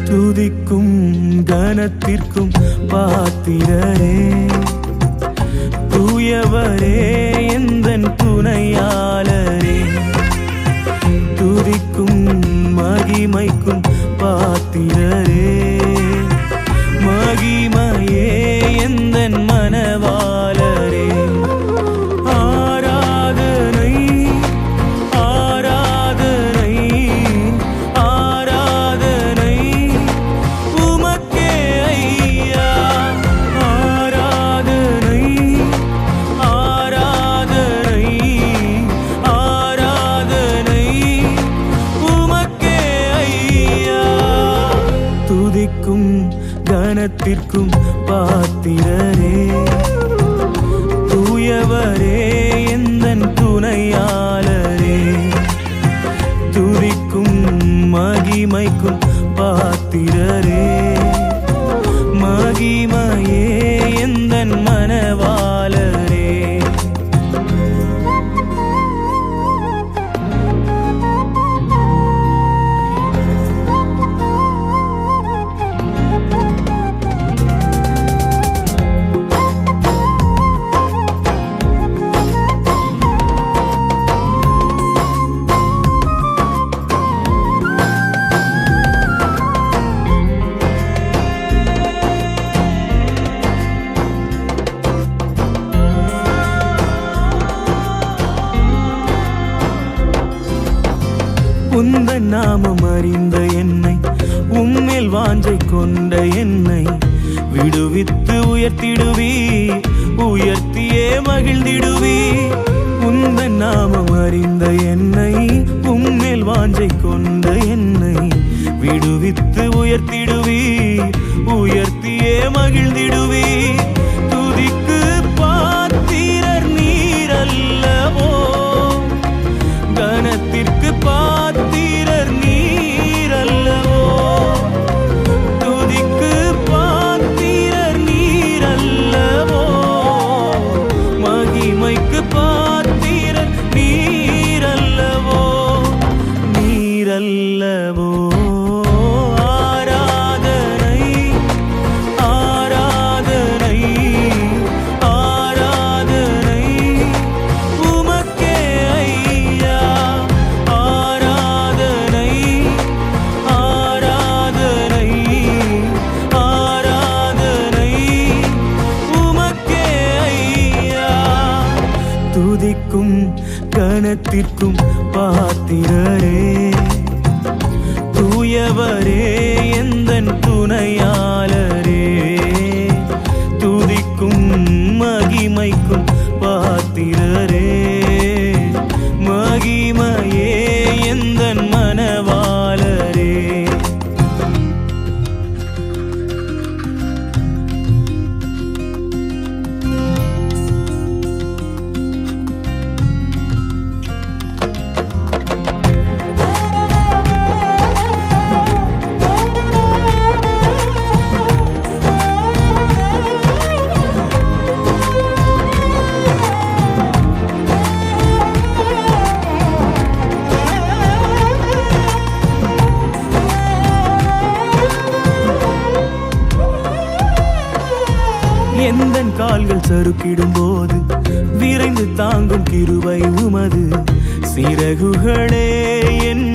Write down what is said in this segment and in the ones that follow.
துதிக்கும் கனத்திற்கும் பாத்திரரே, தூயவரே எந்தன் துணையாளரே. துதிக்கும் மகிமைக்கும் பாத்திரரே, மகிமையே எந்தன் மனவாளரே. ஆராதனை ஆராதனை ஆராதனை உமக்கே ஐயா. ஆராதனை ஆராதனை ஆராதனை உமக்கே ஐயா. துதிக்கும் கனத்திற்கும் பாத்திரரே, தூயவரே எந்தன் துணையாளரே. துதிக்கும் மகிமைக்கும் பாத்திரரே, மகிமையே எந்தன் மனவாளரே. உந்தன் நாமம் அறிந்த என்னை, உம்மேல் வாஞ்சை கொண்ட என்னை விடுவித்து உயர்த்திடுவி, உயர்த்தியே மகிழ்ந்திடுவி. உந்தன் நாமம் அறிந்த என்னை, உம்மேல் வாஞ்சை கொண்ட என்னை விடுவித்து உயர்த்திடுவி, உயர்த்தியே மகிழ்ந்திடுவி. துதிக்கு பாத்திரர் நீரல்லவோ, கனத்திற்கு பாத்திரர் நீரல்லவோ. துதிக்கு பாத்திரர் நீரல்லவோ, மகிமைக்கு பாத்திரர் நீரல்லவோ, நீரல்லவோ. ஆராதனை ஆராதனை ஆராதனை உமக்கே ஐயா. ஆராதனை ஆராதனை ஆராதனை உமக்கே ஐயா. துதிக்கும் கனத்திற்கும் பாத்திரரே, தூயவரே எந்தன் துணையாளரே. துதிக்கும் மகிமைக்கும் பாத்திரரே, மகிமையே எந்தன் மனவாளரே. எந்தன் கால்கள் சறுக்கிடும் போது விரைந்து தாங்கும் கிருபை உமது. சிறகுகளே என்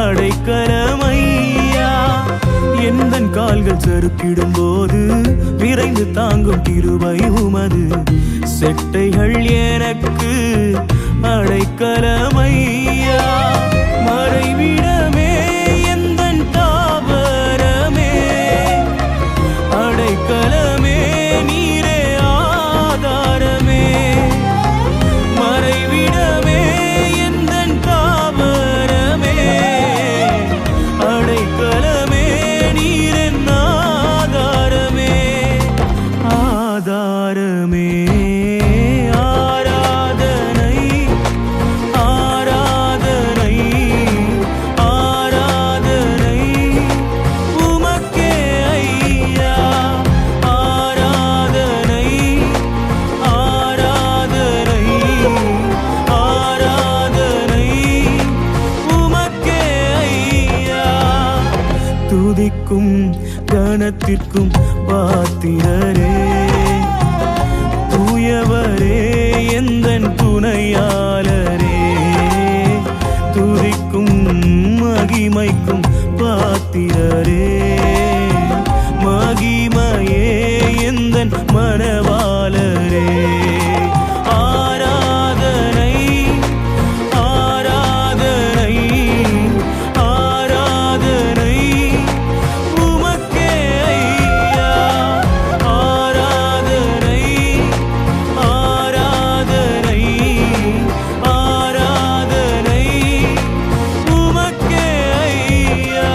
அடைக்கலமையா. எந்தன் கால்கள் சறுக்கிடும் போது விரைந்து தாங்கும் கிருபை உமது. செட்டைகள் எனக்கு அடைக்கலமையா. மறைவிடமே எந்தன் தாவரமே, அடைக்கலமே நீரே ஆதாரமே. மறைவிடமே எந்தன் தாவரமே, அடைக்கலமே நீரென் ஆதாரமே. ஆதாரமே ஆராதனை ஆராதனை ஆராதனை உமக்கே ஐயா. ஆராதனை ஆராதனை ஆராதனை உமக்கே ஐயா. துதிக்கும் கனத்திற்கும் பாத்திரரே. தூயவரே எந்தன் துணையாளரே, துதிக்கும் மகிமைக்கும் பாத்திரரே. மகிமையே எந்தன் மணவாளரே. ஆராதனை ஆராதனை ஆராதனை உமக்கே ஐயா. ஆராதனை ஆராதனை ஆராதனை உமக்கே ஐயா.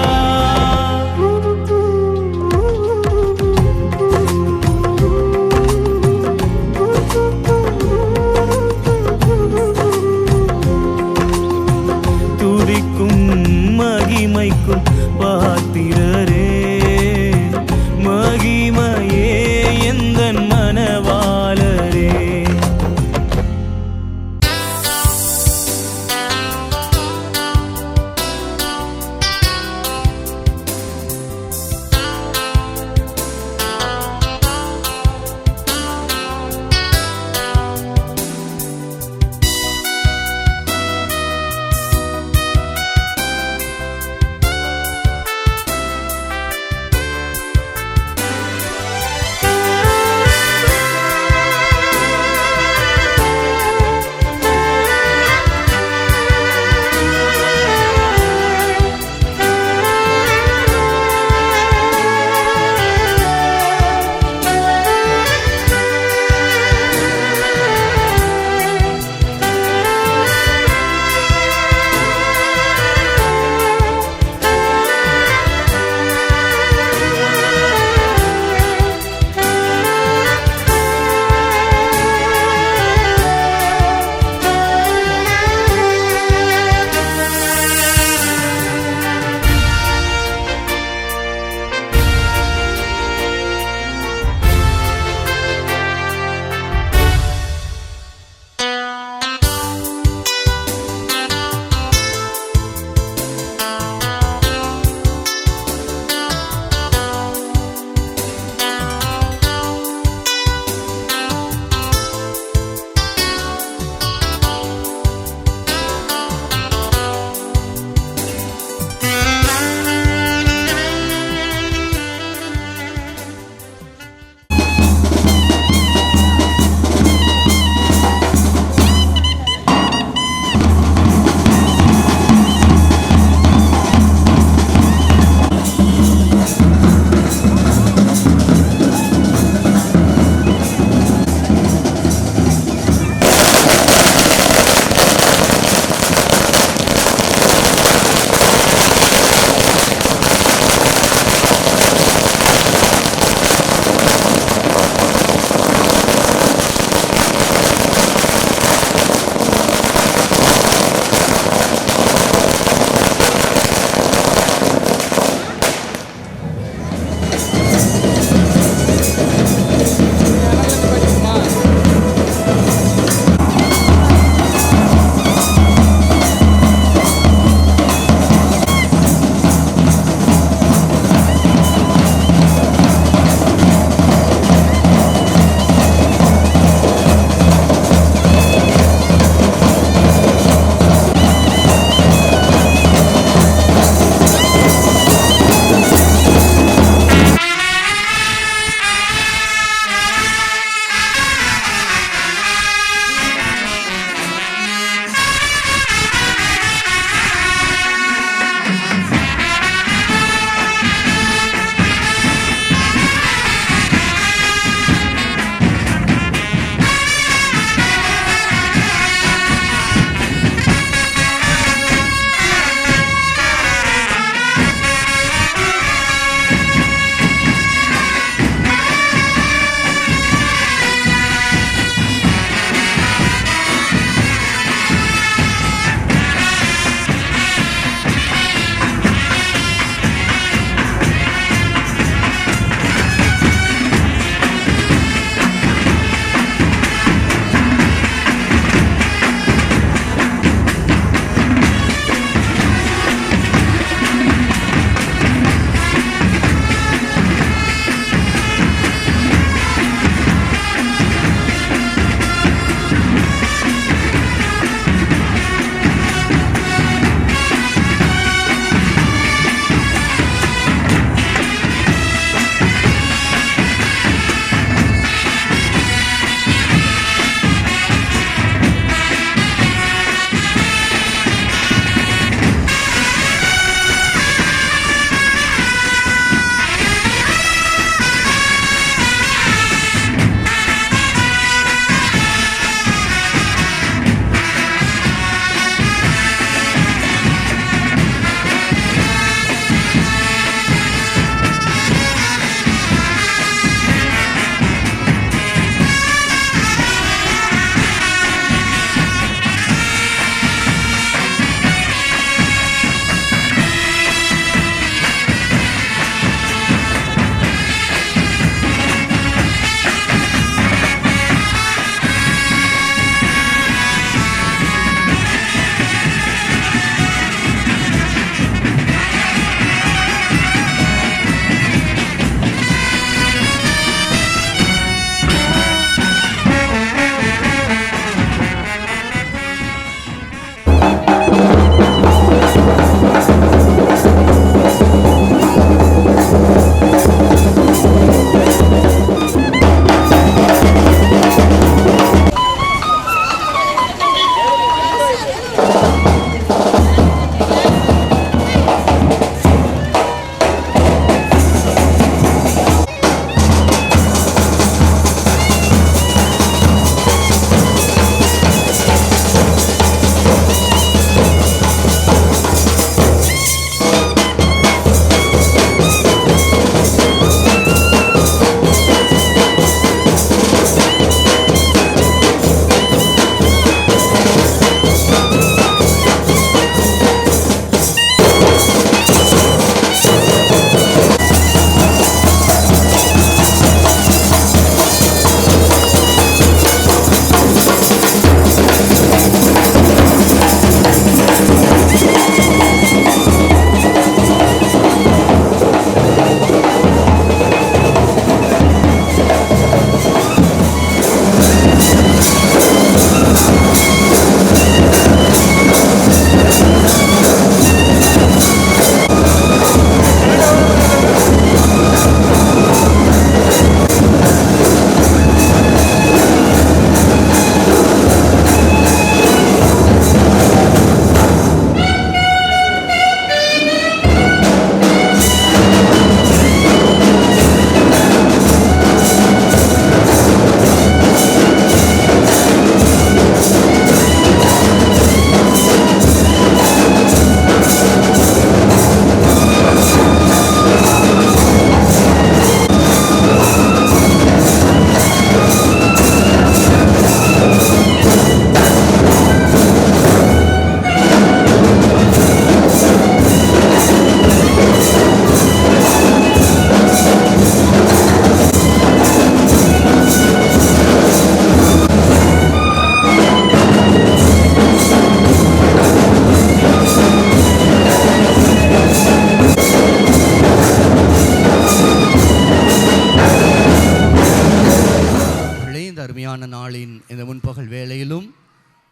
அருமையான நாளின் இந்த முன்பகல் வேளையிலும்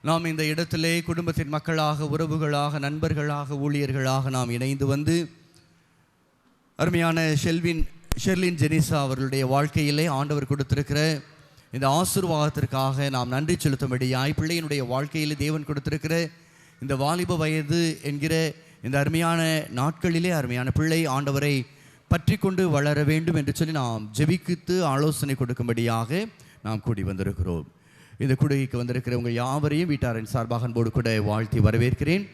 நாம் இந்த இடத்திலே குடும்பத்தின் மக்களாக, உறவுகளாக, நண்பர்களாக, ஊழியர்களாக நாம் இணைந்து வந்து அருமையான ஷெர்லின் ஜெனிசா அவர்களுடைய வாழ்க்கையிலே ஆண்டவர் கொடுத்திருக்கிற இந்த ஆசீர்வாதத்திற்காக நாம் நன்றி செலுத்தும்படியாய், பிள்ளையினுடைய வாழ்க்கையிலே தேவன் கொடுத்திருக்கிற இந்த வாலிப வயது என்கிற இந்த அருமையான நாட்களிலே அருமையான பிள்ளை ஆண்டவரை பற்றி கொண்டு வளர வேண்டும் என்று சொல்லி நாம் ஜெபித்து ஆலோசனை கொடுக்கும்படியாக நாம் கூடி வந்திருக்கிறோம். இந்த கூடுகைக்கு வந்திருக்கிற உங்கள் யாவரையும் வீட்டாரின் சார்பாக அன்போடு கூட வாழ்த்தி வரவேற்கிறேன்.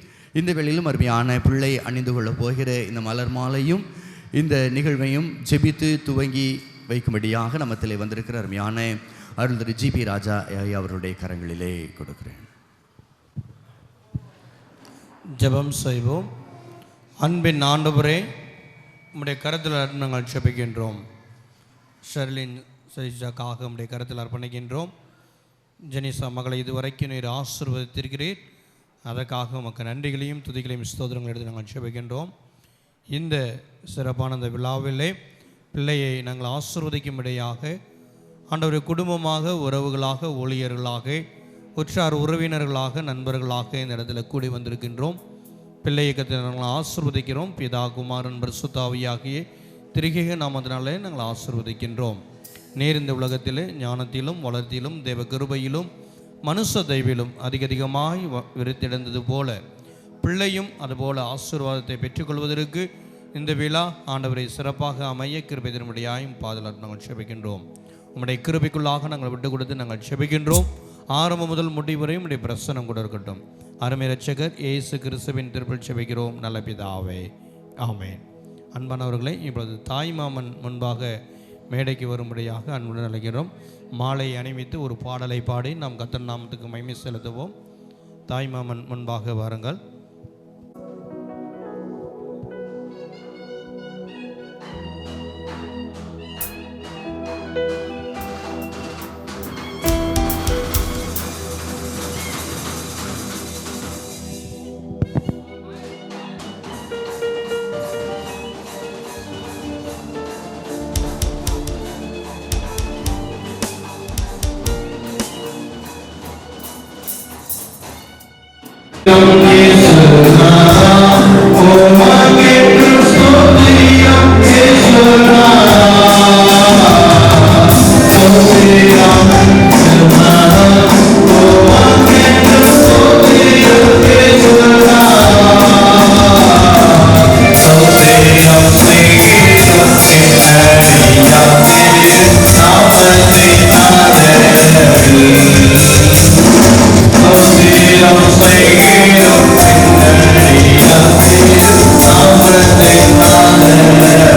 இந்த வேளையிலும் அருமையான பிள்ளை அணிந்து கொள்ளப் போகிற இந்த மலர் மாலையும் இந்த நிகழ்வையும் ஜெபித்து துவங்கி வைக்கும்படியாக நம்மத்திலே வந்திருக்கிற அருமையான அருள் திரு ஜிபி ராஜா அவருடைய கரங்களிலே கொடுக்கிறேன். ஜெபம் செய்வோம். அன்பின் ஆண்டவரே, உம்முடைய கருத்தில் நாங்கள் ஜெபிக்கின்றோம். ஷெர்லின் ஜெனிசாக்காக உம்முடைய கருத்தில் அர்ப்பணிக்கின்றோம். ஜெனிசா மகளை இதுவரைக்கும் நீர் ஆசீர்வதித்திருக்கிறீர். அதற்காக உமக்கு நன்றிகளையும் துதிகளையும் ஸ்தோத்திரங்கள் எடுத்து நாங்கள் ஜெபிக்கின்றோம். இந்த சிறப்பான இந்த விழாவிலே பிள்ளையை நாங்கள் ஆசீர்வதிக்கும்படியாக ஆண்டவரை குடும்பமாக, உறவுகளாக, ஊழியர்களாக, உற்றார் உறவினர்களாக, நண்பர்களாக இந்த இடத்துல கூடி வந்திருக்கின்றோம். பிள்ளை இயக்கத்தை நாங்கள் ஆசீர்வதிக்கிறோம். பிதா, குமாரன், பரிசுத்த ஆவியாகிய திரிகை நாமத்தினாலே நாங்கள் ஆசீர்வதிக்கின்றோம். நேர் இந்த உலகத்திலே ஞானத்திலும் வளர்த்தியிலும் தேவ கிருபையிலும் மனுஷ தெய்விலும் அதிகமாய் விருத்திடந்தது போல பிள்ளையும் அதுபோல ஆசீர்வாதத்தை பெற்றுக்கொள்வதற்கு இந்த விழா ஆண்டவரை சிறப்பாக அமைய கிருபை தரும்படியாயும் பாதலாக நாங்கள் செபிக்கின்றோம். உம்முடைய கிருபைக்குள்ளாக நாங்கள் விட்டு கொடுத்து நாங்கள் செபிக்கின்றோம். ஆரம்பம் முதல் முடிவரையும் உடைய பிரசனம் கூட இருக்கட்டும். அருமை இரட்சகர் இயேசு கிறிஸ்துவின் திருப்பல் செபிக்கிறோம் நல்ல பிதாவே, ஆமென். அன்பானவர்களை, இப்பொழுது தாய் மாமன் முன்பாக மேடைக்கு வரும்படியாக அன்புடன் அழைக்கிறோம். மாலை அணிவித்து ஒரு பாடலை பாடி நாம் கர்த்தர் நாமத்துக்கு மகிமை செலுத்துவோம். தாய் மாமன் முன்பாக வாருங்கள். Amen.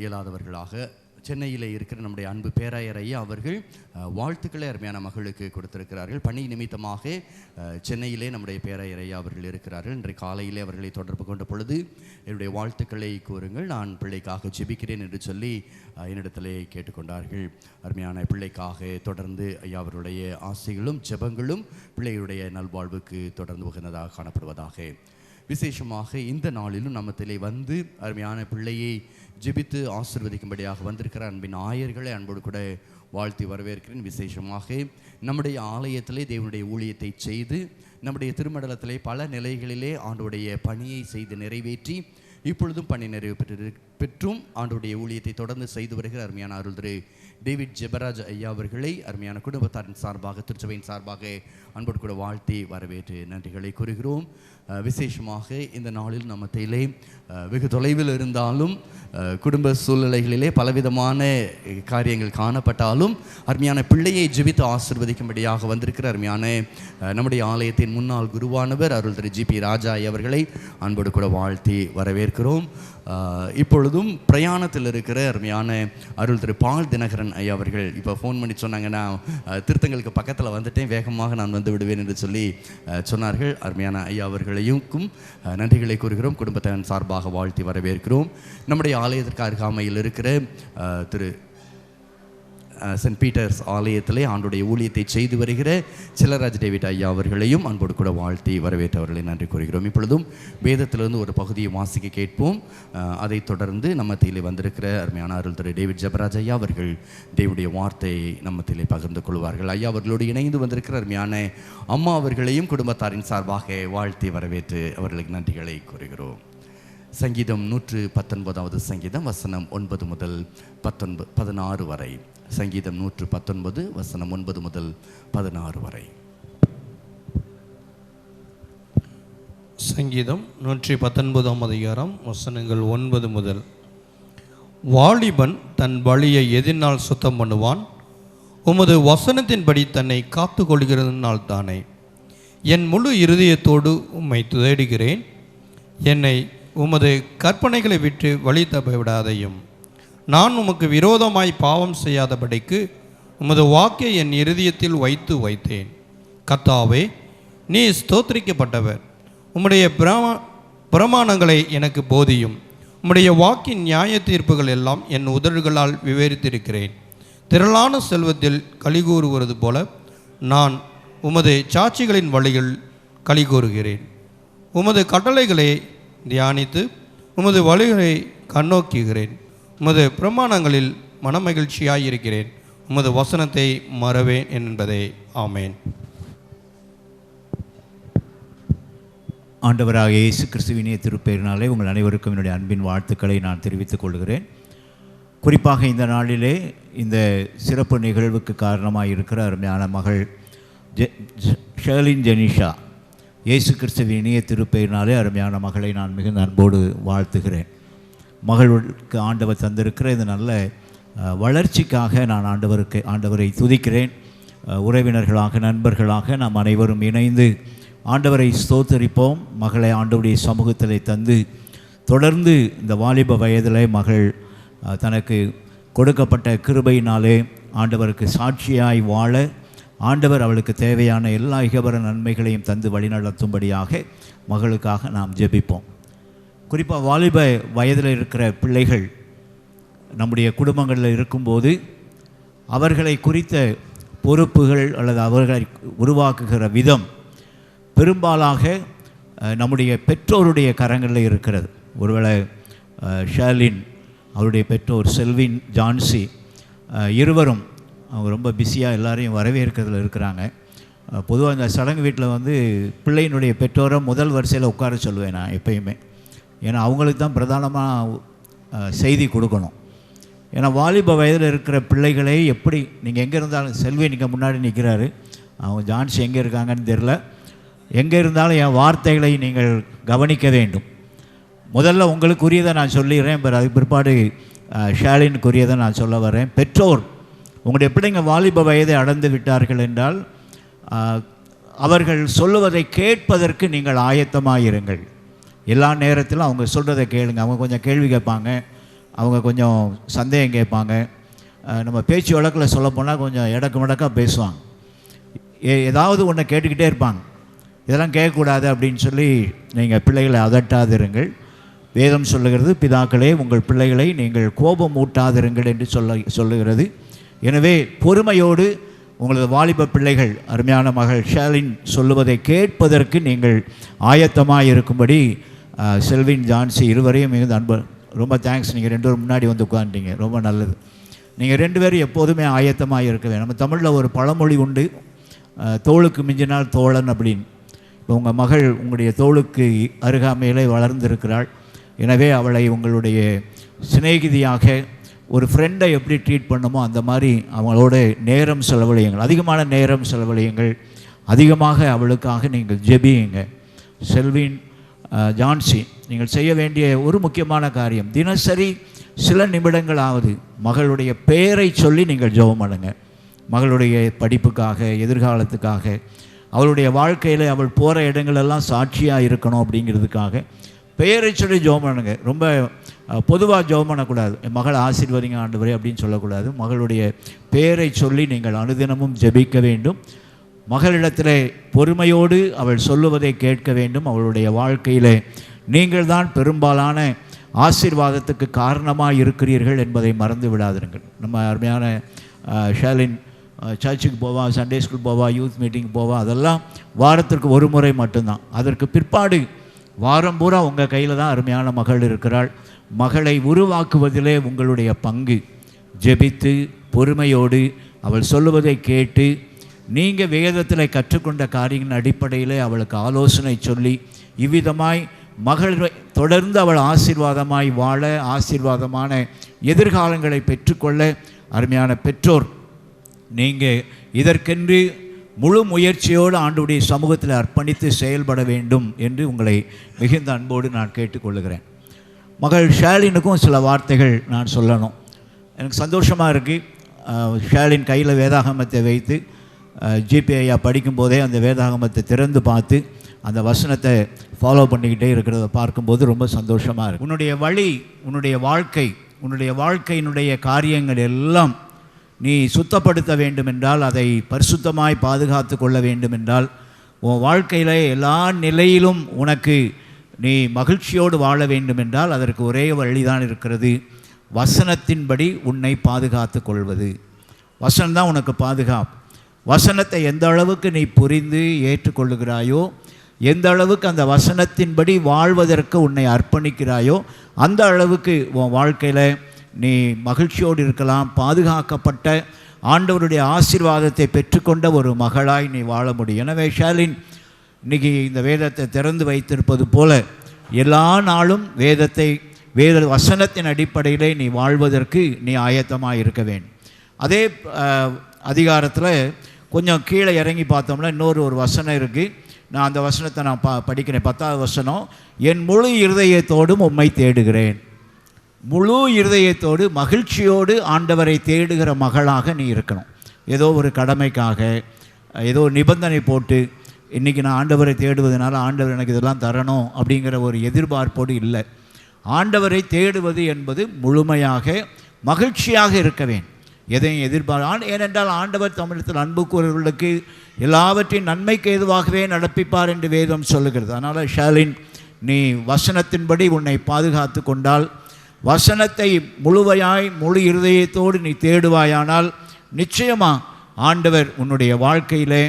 இயலாதவர்களாக சென்னையில் இருக்கிற நம்முடைய அன்பு பேராயர் ஐயா அவர்கள் வாழ்த்துக்களை அருமையான மகளுக்கு கொடுத்திருக்கிறார்கள். பணி நிமித்தமாக சென்னையிலே நம்முடைய பேராயர் ஐயா அவர்கள் இருக்கிறார்கள். இன்றைய காலையிலே அவர்களை தொடர்பு கொண்ட பொழுது என்னுடைய வாழ்த்துக்களை கூறுங்கள், நான் பிள்ளைக்காக ஜெபிக்கிறேன் என்று சொல்லி என்னிடத்திலே கேட்டுக்கொண்டார்கள். அருமையான பிள்ளைக்காக தொடர்ந்து ஐயா அவருடைய ஆசைகளும் ஜெபங்களும் பிள்ளையுடைய நல்வாழ்வுக்கு தொடர்ந்து உகந்ததாக காணப்படுவதாக. விசேஷமாக இந்த நாளிலும் நம்மத்திலே வந்து அருமையான பிள்ளையை ஜெபித்து ஆசீர்வதிக்கும்படியாக வந்திருக்கிற அன்பின் ஆயர்களை அன்போடு கூட வாழ்த்தி வரவேற்கிறேன். விசேஷமாக நம்முடைய ஆலயத்திலே தேவனுடைய ஊழியத்தை செய்து நம்முடைய திருமண்டலத்திலே பல நிலைகளிலே ஆண்டவருடைய பணியை செய்து நிறைவேற்றி இப்பொழுதும் பணி நிறைவு பெற்றும் ஆண்டவருடைய ஊழியத்தை தொடர்ந்து செய்து வருகிற அருமையான அருள் திரு டேவிட் ஜெபராஜ் ஐயா அவர்களை அருமையான குடும்பத்தாரின் சார்பாக திருச்சபையின் சார்பாக அன்போடு கூட வாழ்த்தி வரவேற்று நன்றிகளை கூறுகிறோம். விசேஷமாக இந்த நாளில் நம்மத்திலே வெகு தொலைவில் இருந்தாலும் குடும்ப சூழ்நிலைகளிலே பலவிதமான காரியங்கள் காணப்பட்டாலும் அருமையான பிள்ளையை ஜெபித்து ஆசீர்வதிக்கும்படியாக வந்திருக்கிற அருமையான நம்முடைய ஆலயத்தின் முன்னாள் குருவானவர் அருள் திரு ஜி.பி. ராஜா அவர்களை அன்போடு கூட வாழ்த்தி வரவேற்கிறோம். இப்பொழுதும் பிரயாணத்தில் இருக்கிற அருமையான அருள் திரு பால் தினகரன் ஐயா அவர்கள் இப்போ ஃபோன் பண்ணி சொன்னாங்க, நான் திருத்தங்களுக்கு பக்கத்தில் வந்துட்டேன், வேகமாக நான் வந்து விடுவேன் என்று சொல்லி சொன்னார்கள். அருமையான ஐயா அவர்களையும் நன்றிகளை கூறுகிறோம். குடும்பத்தின் சார்பாக வாழ்த்தி வரவேற்கிறோம். நம்முடைய ஆலயத்திற்கு அருகாமையில் இருக்கிற திரு சென்ட் பீட்டர்ஸ் ஆலயத்திலே ஆண்டுடைய ஊழியத்தை செய்து வருகிற சிலராஜ் டேவிட் ஐயா அவர்களையும் அன்போடு கூட வாழ்த்தி வரவேற்றவர்களை நன்றி கூறுகிறோம். இப்பொழுதும் வேதத்திலிருந்து ஒரு பகுதியை வாசிக்க கேட்போம். அதைத் தொடர்ந்து நம்மத்திலே வந்திருக்கிற அருமையான அருள் திரு டேவிட் ஜெபராஜ் ஐயா அவர்கள் தேவனுடைய வார்த்தையை நம்மத்திலே பகிர்ந்து கொள்வார்கள். ஐயா அவர்களோடு இணைந்து வந்திருக்கிற அருமையான அம்மா அவர்களையும் குடும்பத்தாரின் சார்பாக வாழ்த்தி வரவேற்று அவர்களுக்கு நன்றிகளை கூறுகிறோம். சங்கீதம் 119 சங்கீதம் வசனம் 9 முதல் 16 வரை. சங்கீதம் 119 வசனம் 9 முதல் 16 வரை. சங்கீதம் 119 அதிகாரம் வசனங்கள் 9 முதல். வாலிபன் தன் வழியை எதினால் சுத்தம் பண்ணுவான்? உமது வசனத்தின்படி தன்னை காத்து கொள்கிறதுனால் தானே. என் முழு இருதயத்தோடு உம்மை தேடுகிறேன். என்னை உமது கற்பனைகளை விட்டு வழி தப்ப விடாதையும். நான் உமக்கு விரோதமாய் பாவம் செய்யாதபடிக்கு உமது வாக்கை என் இருதயத்தில் வைத்தேன். கர்த்தாவே, நீ ஸ்தோத்திரிக்கப்பட்டவர். உம்முடைய பிரமாணங்களை எனக்கு போதியும். உம்முடைய வாக்கின் நியாய தீர்ப்புகள் எல்லாம் என் உதடுகளால் விவரித்திருக்கிறேன். திரளான செல்வத்தில் கலிகூறுவது போல நான் உமது சாட்சிகளின் வழியில் கலிகூறுகிறேன். உமது கட்டளைகளை தியானித்து உமது வழிகளை கண்ணோக்குகிறேன். உமது பிரமாணங்களில் மனமகிழ்ச்சியாயிருக்கிறேன். உமது வசனத்தை மறவேன் என்பதே. ஆமேன். ஆண்டவராக இயேசு கிறிஸ்துவின் திருப்பெயரினாலே உங்கள் அனைவருக்கும் என்னுடைய அன்பின் வாழ்த்துக்களை நான் தெரிவித்துக் கொள்கிறேன். குறிப்பாக இந்த நாளிலே இந்த சிறப்பு நிகழ்வுக்கு காரணமாக இருக்கிற அருமையான மகள் ஷர்லின் ஜெனிஷா, இயேசு கிறிஸ்துவின் இனிய திருப்பெயரினாலே அருமையான மகளை நான் மிகுந்த அன்போடு வாழ்த்துகிறேன். மகளுக்கு ஆண்டவர் தந்திருக்கிற இந்த நல்ல வளர்ச்சிக்காக நான் ஆண்டவரை துதிக்கிறேன். உறவினர்களாக நண்பர்களாக நாம் அனைவரும் இணைந்து ஆண்டவரை ஸ்தோத்தரிப்போம். மகளை ஆண்டவருடைய சமூகத்தில் தந்து தொடர்ந்து இந்த வாலிப வயதில் மகள் தனக்கு கொடுக்கப்பட்ட கிருபையினாலே ஆண்டவருக்கு சாட்சியாய் வாழ ஆண்டவர் அவளுக்கு தேவையான எல்லா இகபர நன்மைகளையும் தந்து வழிநடத்தும்படியாக மகளுக்காக நாம் ஜெபிப்போம். குறிப்பாக வாலிப வயதில் இருக்கிற பிள்ளைகள் நம்முடைய குடும்பங்களில் இருக்கும்போது அவர்களை குறித்த பொறுப்புகள் அல்லது அவர்களை உருவாக்குகிற விதம் பெரும்பாலாக நம்முடைய பெற்றோருடைய கரங்களில் இருக்கிறது. ஒருவேளை ஷர்லின், அவருடைய பெற்றோர் செல்வின், ஜான்சி இருவரும் அவங்க ரொம்ப பிஸியாக எல்லாரையும் வரவேற்கிறதுல இருக்கிறாங்க. பொதுவாக இந்த சடங்கு வீட்டில் வந்து பிள்ளையினுடைய பெற்றோரை முதல் வரிசையில் உட்கார சொல்லுவேன் நான் எப்பயுமே. ஏன்னா அவங்களுக்கு தான் பிரதானமாக செய்தி கொடுக்கணும். ஏன்னா வாலிப வயதில் இருக்கிற பிள்ளைகளை எப்படி நீங்கள் எங்கே இருந்தாலும், செல்வி நீங்கள் முன்னாடி நிற்கிறாரு, அவங்க ஜான்சி எங்கே இருக்காங்கன்னு தெரில, எங்கே இருந்தாலும் என் வார்த்தைகளை நீங்கள் கவனிக்க வேண்டும். முதல்ல உங்களுக்குரியதை நான் சொல்லிடுறேன், அதுக்கு பிற்பாடு ஷாலினுக்குரியதை நான் சொல்ல வரேன். பெற்றோர், உங்களுடைய பிள்ளைங்க வாலிப வயதை அடைந்து விட்டார்கள் என்றால் அவர்கள் சொல்லுவதை கேட்பதற்கு நீங்கள் ஆயத்தமாக இருங்கள். எல்லா நேரத்திலும் அவங்க சொல்கிறதை கேளுங்க. அவங்க கொஞ்சம் கேள்வி கேட்பாங்க, அவங்க கொஞ்சம் சந்தேகம் கேட்பாங்க. நம்ம பேச்சு வழக்கில் சொல்லப்போனால் கொஞ்சம் இடக்கு மடக்காக பேசுவாங்க. ஏதாவது ஒன்றை கேட்டுக்கிட்டே இருப்பாங்க. இதெல்லாம் கேட்கக்கூடாது அப்படின்னு சொல்லி நீங்கள் பிள்ளைகளை அதட்டாதிருங்கள். வேதம் சொல்லுகிறது, பிதாக்களே உங்கள் பிள்ளைகளை நீங்கள் கோபம் ஊட்டாதிருங்கள் என்று சொல்லுகிறது. எனவே பொறுமையோடு உங்களது வாலிப பிள்ளைகள் அருமையான மகள் ஷேலின் சொல்லுவதை கேட்பதற்கு நீங்கள் ஆயத்தமாக இருக்கும்படி செல்வின், ஜான்சி இருவரையும் மிகுந்த அன்பு. ரொம்ப தேங்க்ஸ். நீங்கள் 2 பேரும் முன்னாடி வந்து உட்காந்துட்டீங்க, ரொம்ப நல்லது. நீங்கள் 2 பேரும் எப்போதுமே ஆயத்தமாக இருக்கவே. நம்ம தமிழில் ஒரு பழமொழி உண்டு, தோளுக்கு மிஞ்சினால் தோழன் அப்படின்னு. இப்போ உங்கள் மகள் உங்களுடைய தோளுக்கு அருகாமையிலே வளர்ந்திருக்கிறாள். எனவே அவளை உங்களுடைய சிநேகிதியாக, ஒரு ஃப்ரெண்டை எப்படி ட்ரீட் பண்ணுமோ அந்த மாதிரி அவங்களோட நேரம் செலவழியுங்கள், அதிகமான நேரம் செலவழியுங்கள். அதிகமாக அவளுக்காக நீங்கள் ஜெபியுங்க. செல்வின், ஜான்சி, நீங்கள் செய்ய வேண்டிய ஒரு முக்கியமான காரியம், தினசரி சில நிமிடங்களாவது மகளுடைய பெயரை சொல்லி நீங்கள் ஜெபம் பண்ணுங்க. மகளுடைய படிப்புக்காக, எதிர்காலத்துக்காக, அவளுடைய வாழ்க்கையில் அவள் போகிற இடங்களெல்லாம் சாட்சியாக இருக்கணும் அப்படிங்கிறதுக்காக பெயரை சொல்லி ஜெபம் பண்ணுங்க. ரொம்ப பொதுவாக ஜெபம் பண்ணக்கூடாது, என் மகள் ஆசீர்வதிங்க ஆண்டவரே அப்படின்னு சொல்லக்கூடாது. மகளுடைய பெயரை சொல்லி நீங்கள் அனுதினமும் ஜெபிக்க வேண்டும். மகளிடத்தில் பொறுமையோடு அவள் சொல்லுவதை கேட்க வேண்டும். அவளுடைய வாழ்க்கையில் நீங்கள் தான் பெரும்பாலான ஆசீர்வாதத்துக்கு காரணமாக இருக்கிறீர்கள் என்பதை மறந்து விடாதீர்கள். நம்ம அருமையான ஷேலின் சர்ச்சுக்கு போவா, சண்டே ஸ்கூல் போவா, யூத் மீட்டிங் போவா, அதெல்லாம் வாரத்திற்கு ஒரு முறை மட்டும்தான். அதற்கு பிற்பாடு வாரம் பூரா உங்கள் கையில் தான் அருமையான மகள் இருக்கிறாள். மகளை உருவாக்குவதிலே உங்களுடைய பங்கு. ஜெபித்து பொறுமையோடு அவள் சொல்லுவதை கேட்டு நீங்கள் வேதத்தில் கற்றுக்கொண்ட காரியங்களின் அடிப்படையில் அவளுக்கு ஆலோசனை சொல்லி இவ்விதமாய் மகள் தொடர்ந்து அவள் ஆசீர்வாதமாய் வாழ, ஆசீர்வாதமான எதிர்காலங்களை பெற்றுக்கொள்ள அருமையான பெற்றோர் நீங்கள் இதற்கென்று முழு முயற்சியோடு ஆண்டவருடைய சமூகத்தில் அர்ப்பணித்து செயல்பட வேண்டும் என்று உங்களை மிகுந்த அன்போடு நான் கேட்டுக்கொள்கிறேன். மகள் ஷேலினுக்கும் சில வார்த்தைகள் நான் சொல்லணும். எனக்கு சந்தோஷமாக இருக்குது. ஷேலின் கையில் வேதாகமத்தை வைத்து ஜிபி ஐயா படிக்கும்போதே அந்த வேதாகமத்தை திறந்து பார்த்து அந்த வசனத்தை ஃபாலோ பண்ணிக்கிட்டே இருக்கிறத பார்க்கும்போது ரொம்ப சந்தோஷமாக இருக்குது. உன்னுடைய வழி, உன்னுடைய வாழ்க்கை, உன்னுடைய வாழ்க்கையினுடைய காரியங்கள் எல்லாம் நீ சுத்தப்படுத்த வேண்டுமென்றால், அதை பரிசுத்தமாய் பாதுகாத்து கொள்ள வேண்டுமென்றால், உன் வாழ்க்கையில் எல்லா நிலையிலும் உனக்கு நீ மகிழ்ச்சியோடு வாழ வேண்டுமென்றால் அதற்கு ஒரே வழிதான் இருக்கிறது, வசனத்தின்படி உன்னை பாதுகாத்து கொள்வது. வசனம்தான் உனக்கு பாதுகாப்பு. வசனத்தை எந்த அளவுக்கு நீ புரிந்து ஏற்றுக்கொள்ளுகிறாயோ, எந்த அளவுக்கு அந்த வசனத்தின்படி வாழ்வதற்கு உன்னை அர்ப்பணிக்கிறாயோ, அந்த அளவுக்கு உன் வாழ்க்கையில் நீ மகிழ்ச்சியோடு இருக்கலாம். பாதுகாக்கப்பட்ட ஆண்டவருடைய ஆசீர்வாதத்தை பெற்றுக்கொண்ட ஒரு மகளாய் நீ வாழ முடியும். எனவே ஷேலின் இன்றைக்கி இந்த வேதத்தை திறந்து வைத்திருப்பது போல எல்லா நாளும் வேத வசனத்தின் அடிப்படையிலே நீ வாழ்வதற்கு நீ ஆயத்தமாக இருக்க வேண்டும். அதே அதிகாரத்தில் கொஞ்சம் கீழே இறங்கி பார்த்தோம்னா இன்னொரு வசனம் இருக்குது. நான் அந்த வசனத்தை நான் படிக்கிறேன். 10வது வசனம், என் முழு இருதயத்தோடும் உம்மை தேடுகிறேன். முழு இருதயத்தோடு மகிழ்ச்சியோடு ஆண்டவரை தேடுகிற மகளாக நீ இருக்கணும். ஏதோ ஒரு கடமைக்காக, ஏதோ நிபந்தனை போட்டு இன்றைக்கி நான் ஆண்டவரை தேடுவதனால ஆண்டவர் எனக்கு இதெல்லாம் தரணும் அப்படிங்கிற ஒரு எதிர்பார்ப்போடு இல்லை. ஆண்டவரை தேடுவது என்பது முழுமையாக மகிழ்ச்சியாக இருக்க வேண்டும். எதையும் ஏனென்றால் ஆண்டவர் தமிழத்தில் அன்பு கூறுவர்களுக்கு எல்லாவற்றையும் நன்மைக்கு ஏதுவாகவே நடப்பிப்பார் என்று வேதம் சொல்லுகிறது. அதனால் ஷேலின், நீ வசனத்தின்படி உன்னை பாதுகாத்து கொண்டால், வசனத்தை முழு இருதயத்தோடு நீ தேடுவாயானால், நிச்சயமாக ஆண்டவர் உன்னுடைய வாழ்க்கையில்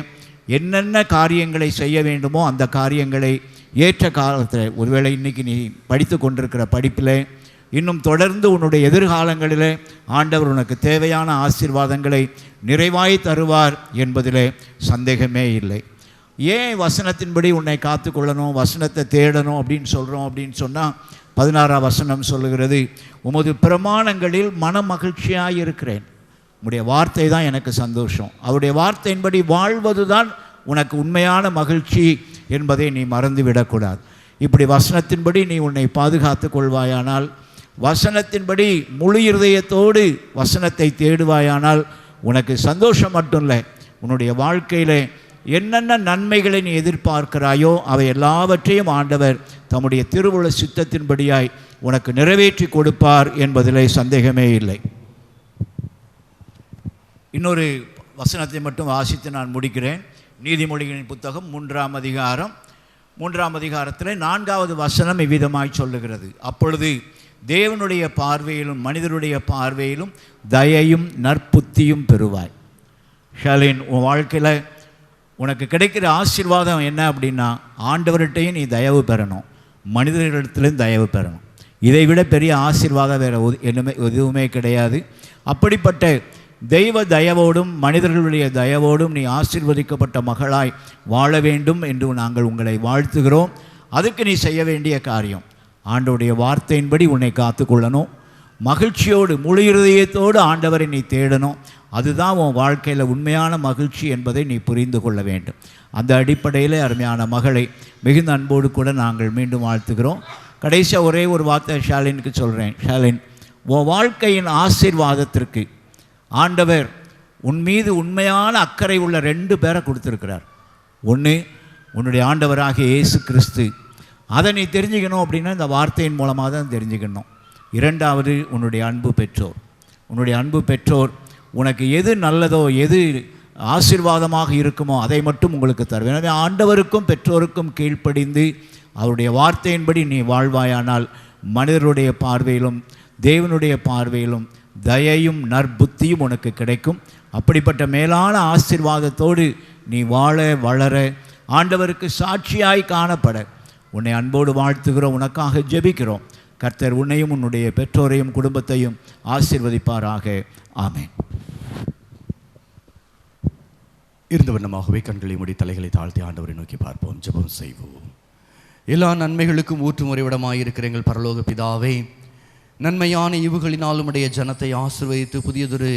என்னென்ன காரியங்களை செய்ய வேண்டுமோ அந்த காரியங்களை ஏற்ற காலத்தில், ஒருவேளை இன்றைக்கி நீ படித்து கொண்டிருக்கிற படிப்பில் இன்னும் தொடர்ந்து உன்னுடைய எதிர்காலங்களில் ஆண்டவர் உனக்கு தேவையான ஆசீர்வாதங்களை நிறைவாய் தருவார் என்பதில் சந்தேகமே இல்லை. ஏன் வசனத்தின்படி உன்னை காத்து கொள்ளணும், வசனத்தை தேடணும் அப்படின்னு சொன்னால் 16ஆம் வசனம் சொல்லுகிறது, உமது பிரமாணங்களில் மன மகிழ்ச்சியாக இருக்கிறேன். உம்முடைய வார்த்தை தான் எனக்கு சந்தோஷம். அவருடைய வார்த்தையின்படி வாழ்வது தான் உனக்கு உண்மையான மகிழ்ச்சி என்பதை நீ மறந்து விடக்கூடாது. இப்படி வசனத்தின்படி நீ உன்னை பாதுகாத்து கொள்வாயானால், வசனத்தின்படி முழு இருதயத்தோடு வசனத்தை தேடுவாயானால், உனக்கு சந்தோஷம் மட்டும் இல்லை, உன்னுடைய வாழ்க்கையில் என்னென்ன நன்மைகளை நீ எதிர்பார்க்கிறாயோ அவை எல்லாவற்றையும் ஆண்டவர் தம்முடைய திருவுள சித்தத்தின்படியாய் உனக்கு நிறைவேற்றி கொடுப்பார் என்பதிலே சந்தேகமே இல்லை. இன்னொரு வசனத்தை மட்டும் வாசித்து நான் முடிக்கிறேன். நீதிமொழிகளின் புத்தகம் 3ஆம் அதிகாரம் 3ஆம் அதிகாரத்தில் 4வது வசனம் இவ்விதமாய் சொல்லுகிறது, அப்பொழுது தேவனுடைய பார்வையிலும் மனிதருடைய பார்வையிலும் தயையும் நற்புத்தியும் பெறுவாய். ஷாலின், உன் வாழ்க்கையில் உனக்கு கிடைக்கிற ஆசீர்வாதம் என்ன அப்படின்னா, ஆண்டவர்கிட்டையும் நீ தயவு பெறணும், மனிதர்களிடத்துலையும் தயவு பெறணும். இதை விட பெரிய ஆசீர்வாதம் வேறு எதுவுமே கிடையாது. அப்படிப்பட்ட தெய்வ தயவோடும் மனிதர்களுடைய தயவோடும் நீ ஆசீர்வதிக்கப்பட்ட மகளாய் வாழ வேண்டும் என்று நாங்கள் உங்களை வாழ்த்துகிறோம். அதுக்கு நீ செய்ய வேண்டிய காரியம், ஆண்டவருடைய வார்த்தையின்படி உன்னை காத்துக்கொள்ளணும். மகிழ்ச்சியோடு முழு இருதயத்தோடு ஆண்டவரை நீ தேடணும். அதுதான் உன் வாழ்க்கையில் உண்மையான மகிழ்ச்சி என்பதை நீ புரிந்து கொள்ள வேண்டும். அந்த அடிப்படையில் அருமையான மகளை மிகுந்த அன்போடு கூட நாங்கள் மீண்டும் வாழ்த்துகிறோம். கடைசியாக ஒரே ஒரு வார்த்தை ஷாலினுக்கு சொல்கிறேன். ஷாலின், உன் வாழ்க்கையின் ஆசீர்வாதத்திற்கு ஆண்டவர் உன் மீது உண்மையான அக்கறை உள்ள 2 பேரை கொடுத்துருக்கிறார். ஒன்று உன்னுடைய ஆண்டவராகிய இயேசு கிறிஸ்து. அதை நீ தெரிஞ்சுக்கணும் அப்படின்னா இந்த வார்த்தையின் மூலமாக தான் தெரிஞ்சுக்கணும். 2வது உன்னுடைய அன்பு பெற்றோர். உன்னுடைய அன்பு பெற்றோர் உனக்கு எது நல்லதோ எது ஆசீர்வாதமாக இருக்குமோ அதை மட்டும் உங்களுக்கு தருவேன். எனவே ஆண்டவருக்கும் பெற்றோருக்கும் கீழ்ப்படிந்து அவருடைய வார்த்தையின்படி நீ வாழ்வாயானால் மனிதருடைய பார்வையிலும் தேவனுடைய பார்வையிலும் தயையும் நற்புத்தியும் உனக்கு கிடைக்கும். அப்படிப்பட்ட மேலான ஆசீர்வாதத்தோடு நீ வாழ வளர ஆண்டவருக்கு சாட்சியாய் காணப்பட உன்னை அன்போடு வாழ்த்துகிறோம், உனக்காக ஜெபிக்கிறோம். கர்த்தர் உன்னையும் உன்னுடைய பெற்றோரையும் குடும்பத்தையும் ஆசீர்வதிப்பாராக. ஆமென். இருந்த வண்ணமாகவே கண்களை மூடி தலைகளை தாழ்த்தி ஆண்டவரை நோக்கி பார்ப்போம், ஜெபம் செய்வோம். எல்லா நன்மைகளுக்கும் ஊற்றும் உறைவிடமாயிருக்கிற எங்கள் பரலோக பிதாவே, நன்மையான ஈவுகளினால் உம்முடைய ஜனத்தை ஆசீர்வதித்து புதியதொரு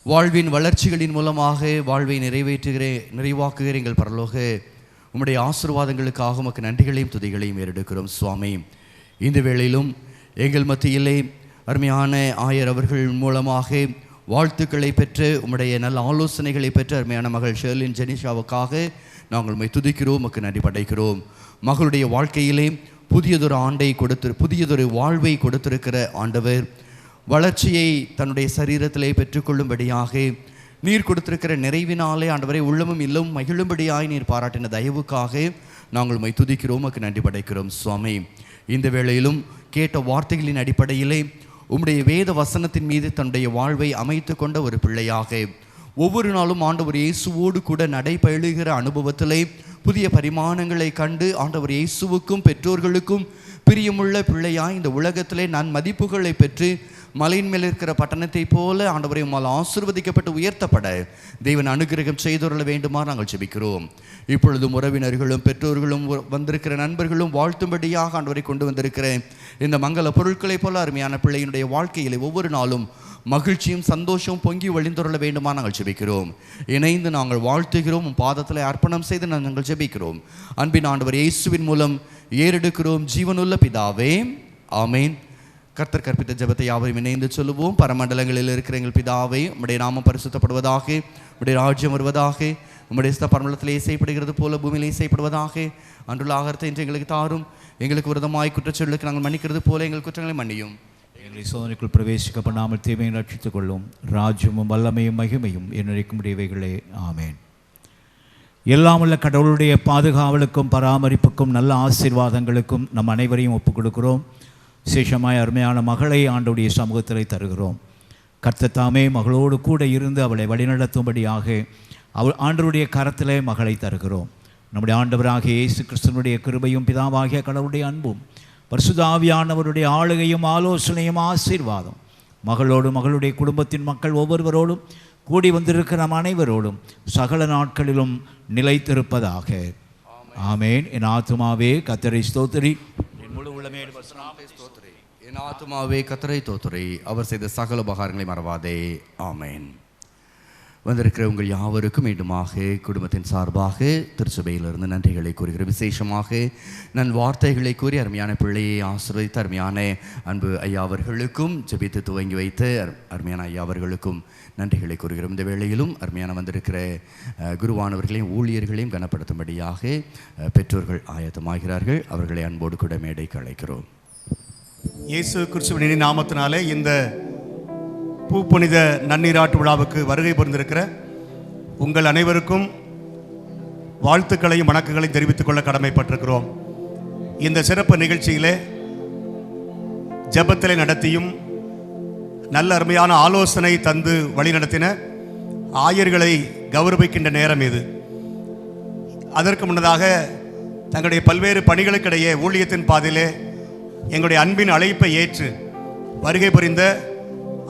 வாழ்வின் வளர்ச்சிகளின் மூலமாக வாழ்வை நிறைவாக்குகிற எங்கள் பரலோக உம்முடைய ஆசீர்வாதங்களுக்காக உமக்கு நன்றிகளையும் துதிகளையும் ஏறெடுக்கிறோம் சுவாமி. இந்த வேளையிலும் எங்கள் மத்தியிலே அருமையான ஆயர் அவர்கள் மூலமாக வாழ்த்துக்களை பெற்று உம்முடைய நல்ல ஆலோசனைகளை பெற்று அருமையான மகள் ஷெர்லின் ஜெனிஷாவுக்காக நாங்கள் உம்மை துதிக்கிறோம், உமக்கு நன்றி படைக்கிறோம். மகளுடைய வாழ்க்கையிலே புதியதொரு வாழ்வை கொடுத்திருக்கிற ஆண்டவர் வளர்ச்சியை தன்னுடைய சரீரத்திலே பெற்றுக்கொள்ளும்படியாக நீர் கொடுத்திருக்கிற நிறைவினாலே ஆண்டவரை உள்ளமும் இல்லமும் மகிழும்படியாய் நீர் பாராட்டின தயவுக்காக நாங்கள் உம்மை துதிக்கிறோம், உமக்கு நன்றி படைக்கிறோம் சுவாமி. இந்த வேளையிலும் கேட்ட வார்த்தைகளின் அடிப்படையிலே உம்முடைய வேத வசனத்தின் மீது தன்னுடைய வாழ்வை அமைத்து கொண்ட ஒரு பிள்ளையாக ஒவ்வொரு நாளும் ஆண்டவர் இயேசுவோடு கூட நடைபெறுகிற அனுபவத்திலே புதிய பரிமாணங்களை கண்டு ஆண்டவர் இயேசுவுக்கும் பெற்றோர்களுக்கும் பிரியமுள்ள பிள்ளையாய் இந்த உலகத்திலே நான் மதிப்புகளை பெற்று மலையின் மேல் இருக்கிற பட்டணத்தை போல ஆண்டவரை உம்மால் ஆசீர்வதிக்கப்பட்டு உயர்த்தப்பட தேவன் அனுகிரகம் செய்துள்ள வேண்டுமா நாங்கள் ஜெபிக்கிறோம். இப்பொழுதும் உறவினர்களும் பெற்றோர்களும் வந்திருக்கிற நண்பர்களும் வாழ்த்தும்படியாக ஆண்டவரை கொண்டு வந்திருக்கிற இந்த மங்கள பொருட்களைப் போல அருமையான பிள்ளையினுடைய வாழ்க்கையிலே ஒவ்வொரு நாளும் மகிழ்ச்சியும் சந்தோஷம் பொங்கி வழிந்துள்ள வேண்டுமா நாங்கள் ஜெபிக்கிறோம். இணைந்து நாங்கள் வாழ்த்துகிறோம், பாதத்தில் அர்ப்பணம் செய்து நாங்கள் ஜெபிக்கிறோம். அன்பின் ஆண்டவர் இயேசுவின் மூலம் ஏறெடுக்கிறோம் ஜீவனுள்ள பிதாவே, ஆமேன். கர்த்தர் கற்பித்த ஜெபத்தை யாவரையும் இணைந்து சொல்லுவோம். பரமண்டலங்களில் இருக்கிற எங்கள் பிதாவே, உம்முடைய நாமம் பரிசுத்தப்படுவதாக, உம்முடைய ராஜ்யம் வருவதாக, உம்முடைய சித்த பரமண்டலத்திலே இசைப்படுகிறது போல பூமியிலே இசைப்படுவதாக. அன்றுள்ள ஆகாரத்தை இன்று எங்களுக்கு தாரும், எங்களுக்கு விரதமாய் குற்றச்சொல்லுக்கு நாங்கள் மன்னிக்கிறது போல எங்கள் குற்றங்களை மன்னியும். எங்களை சோதனைக்குள் பிரவேசிக்க பண்ணாமல் தீமையை ரட்சித்துக் கொள்ளும். ராஜ்யமும் வல்லமையும் மகிமையும் என்னைக்கும் உடையவைகளே. ஆமேன். எல்லாமுள்ள கடவுளுடைய பாதுகாவலுக்கும் பராமரிப்புக்கும் நல்ல ஆசீர்வாதங்களுக்கும் நம் அனைவரையும் ஒப்புக் கொடுக்கிறோம். விசேஷமாய் அருமையான மகளை ஆண்டவருடைய சமூகத்தில் தருகிறோம். கர்த்தர் தாமே மகளோடு கூட இருந்து அவளை வழிநடத்தும்படியாக ஆண்டவருடைய கரத்திலே மகளை தருகிறோம். நம்முடைய ஆண்டவராகிய இயேசு கிறிஸ்துவனுடைய கிருபையும் பிதாவாகிய கடவுளுடைய அன்பும் பரிசுத்த ஆவியானவருடைய ஆளுகையும் ஆலோசனையும் ஆசீர்வாதம் மகளோடும் மகளுடைய குடும்பத்தின் மக்கள் ஒவ்வொருவரோடும் கூடி வந்திருக்கிற நம் அனைவரோடும் சகல நாட்களிலும் நிலைத்திருப்பதாக. ஆமேன். என் ஆத்துமாவே கர்த்தரை ஸ்தோத்திரி, என் முழு உள்ளமே ஸ்தோத்திரி, என் ஆத்துமாவே கர்த்தரை ஸ்தோத்திரி, அவர் செய்த சகல உபகாரங்களை மறவாதே. ஆமேன். வந்திருக்கிற உங்கள் யாவருக்கும் மீண்டுமாக குடும்பத்தின் சார்பாக திருச்சபையிலிருந்து நன்றிகளை கூறுகிறேன். விசேஷமாக நான் வார்த்தைகளை கூறி அருமையான பிள்ளையை ஆசீர்வதித்த அருமையான அன்பு ஐயா அவர்களுக்கும் ஜெபித்து துவங்கி வைத்த அருமையான ஐயா அவர்களுக்கும் நன்றிகளை கூறுகிறோம். இந்த வேளையிலும் அருமையான வந்திருக்கிற குருவானவர்களையும் ஊழியர்களையும் கனப்படுத்தும்படியாக பெற்றோர்கள் ஆயத்தமாகிறார்கள். அவர்களை அன்போடு கூட மேடைக்கு அழைக்கிறோம். இயேசு கிறிஸ்துவின் நாமத்தினாலே இந்த பூப்புனித நன்னீராட்டு விழாவுக்கு வருகை புரிந்திருக்கிற உங்கள் அனைவருக்கும் வாழ்த்துக்களையும் வணக்கங்களையும் தெரிவித்துக் கொள்ள கடமைப்பட்டிருக்கிறோம். இந்த சிறப்பு நிகழ்ச்சியிலே ஜெபத்திலே நடத்தியும் நல்ல அருமையான ஆலோசனை தந்து வழிநடத்தின ஆயர்களை கௌரவிக்கின்ற நேரம் இது. அதற்கு முன்னதாக தங்களுடைய பல்வேறு பணிகளுக்கிடையே ஊழியத்தின் பாதையிலே எங்களுடைய அன்பின் அழைப்பை ஏற்று வருகை புரிந்த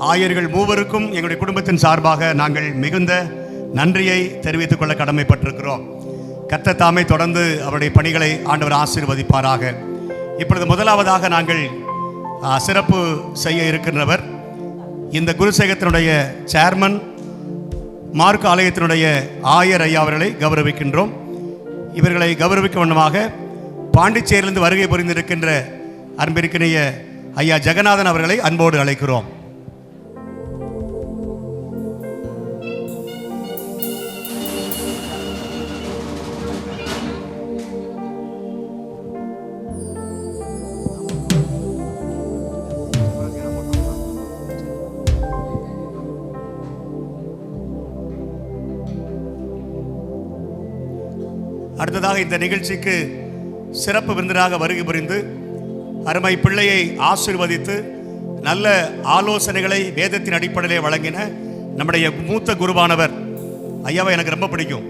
ஆயர்கள் மூவருக்கும் எங்களுடைய குடும்பத்தின் சார்பாக நாங்கள் மிகுந்த நன்றியை தெரிவித்துக் கொள்ள கடமைப்பட்டிருக்கிறோம். கர்த்தர் தாமே தொடர்ந்து அவருடைய பணிகளை ஆண்டவர் ஆசீர்வதிப்பாராக. இப்பொழுது முதலாவதாக நாங்கள் சிறப்பு செய்ய இருக்கின்றவர் இந்த குருசேகத்தினுடைய சேர்மன் மார்க் ஆலயத்தினுடைய ஆயர் ஐயா அவர்களை கௌரவிக்கின்றோம். இவர்களை கௌரவிக்கும் வண்ணமாக பாண்டிச்சேரியிலிருந்து வருகை புரிந்திருக்கின்ற அன்பிற்கினிய ஐயா ஜெகநாதன் அவர்களை அன்போடு அழைக்கிறோம். அடுத்ததாக இந்த நிகழ்ச்சிக்கு சிறப்பு விருந்தினராக வருகை புரிந்து அருமை பிள்ளையை ஆசீர்வதித்து நல்ல ஆலோசனைகளை வேதத்தின் அடிப்படையிலே வழங்கின நம்முடைய மூத்த குருவானவர் ஐயாவை எனக்கு ரொம்ப பிடிக்கும்.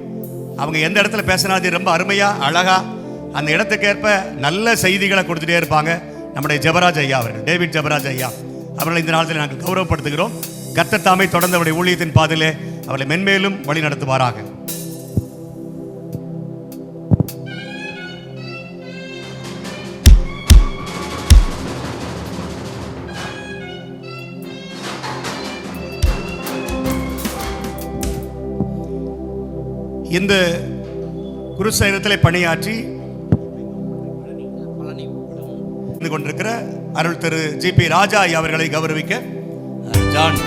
அவங்க எந்த இடத்துல பேசினாது ரொம்ப அருமையாக அழகாக அந்த இடத்துக்கேற்ப நல்ல செய்திகளை கொடுத்துட்டே இருப்பாங்க. நம்முடைய ஜெபராஜ் ஐயா அவர்கள், டேவிட் ஜெபராஜ் ஐயா அவர்களை இந்த நாளத்தில் நாங்கள் கௌரவப்படுத்துகிறோம். கர்த்தர் தாமே தொடர்ந்து அவருடைய ஊழியத்தின் பாதையிலே அவர்களை மென்மேலும் வழி நடத்துவாராக. இந்த குருசேகரத்தில் பணியாற்றி கொண்டிருக்கிற அருள் திரு ஜி.பி. ராஜா ஐயா அவர்களை கௌரவிக்க ஜான்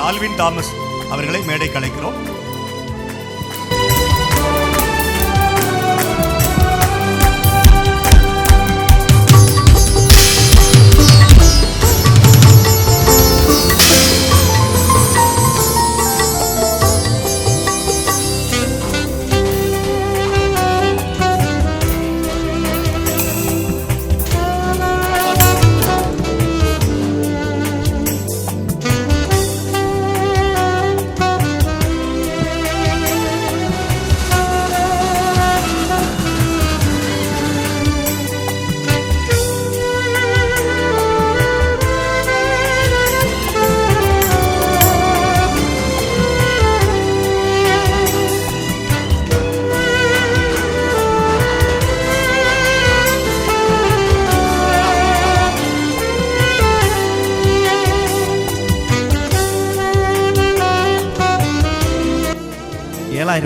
ஆல்வின் தாமஸ் அவர்களை மேடைக்கு அழைக்கிறோம்.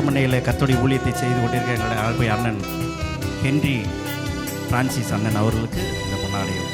மண்ணையில் கர்த்தருடைய ஊழியத்தை செய்து கொண்டிருக்கிற எங்களுடைய அன்பு அண்ணன் ஹென்றி பிரான்சிஸ் அண்ணன் அவர்களுக்கு இந்த பொன்னாடையும்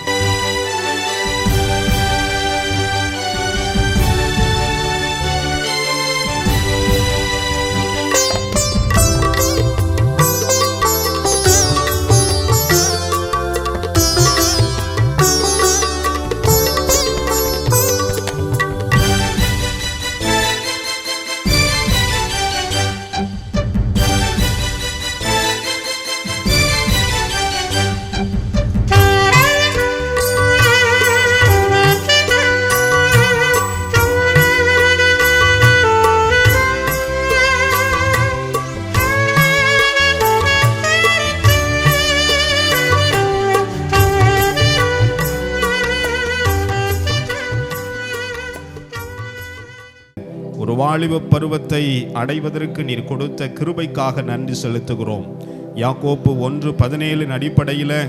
வாலிப பருவத்தை அடைவதற்கு நீர் கொடுத்த கிருபைக்காக நன்றி செலுத்துகிறோம். யாக்கோப்பு 1:17 அடிப்படையில்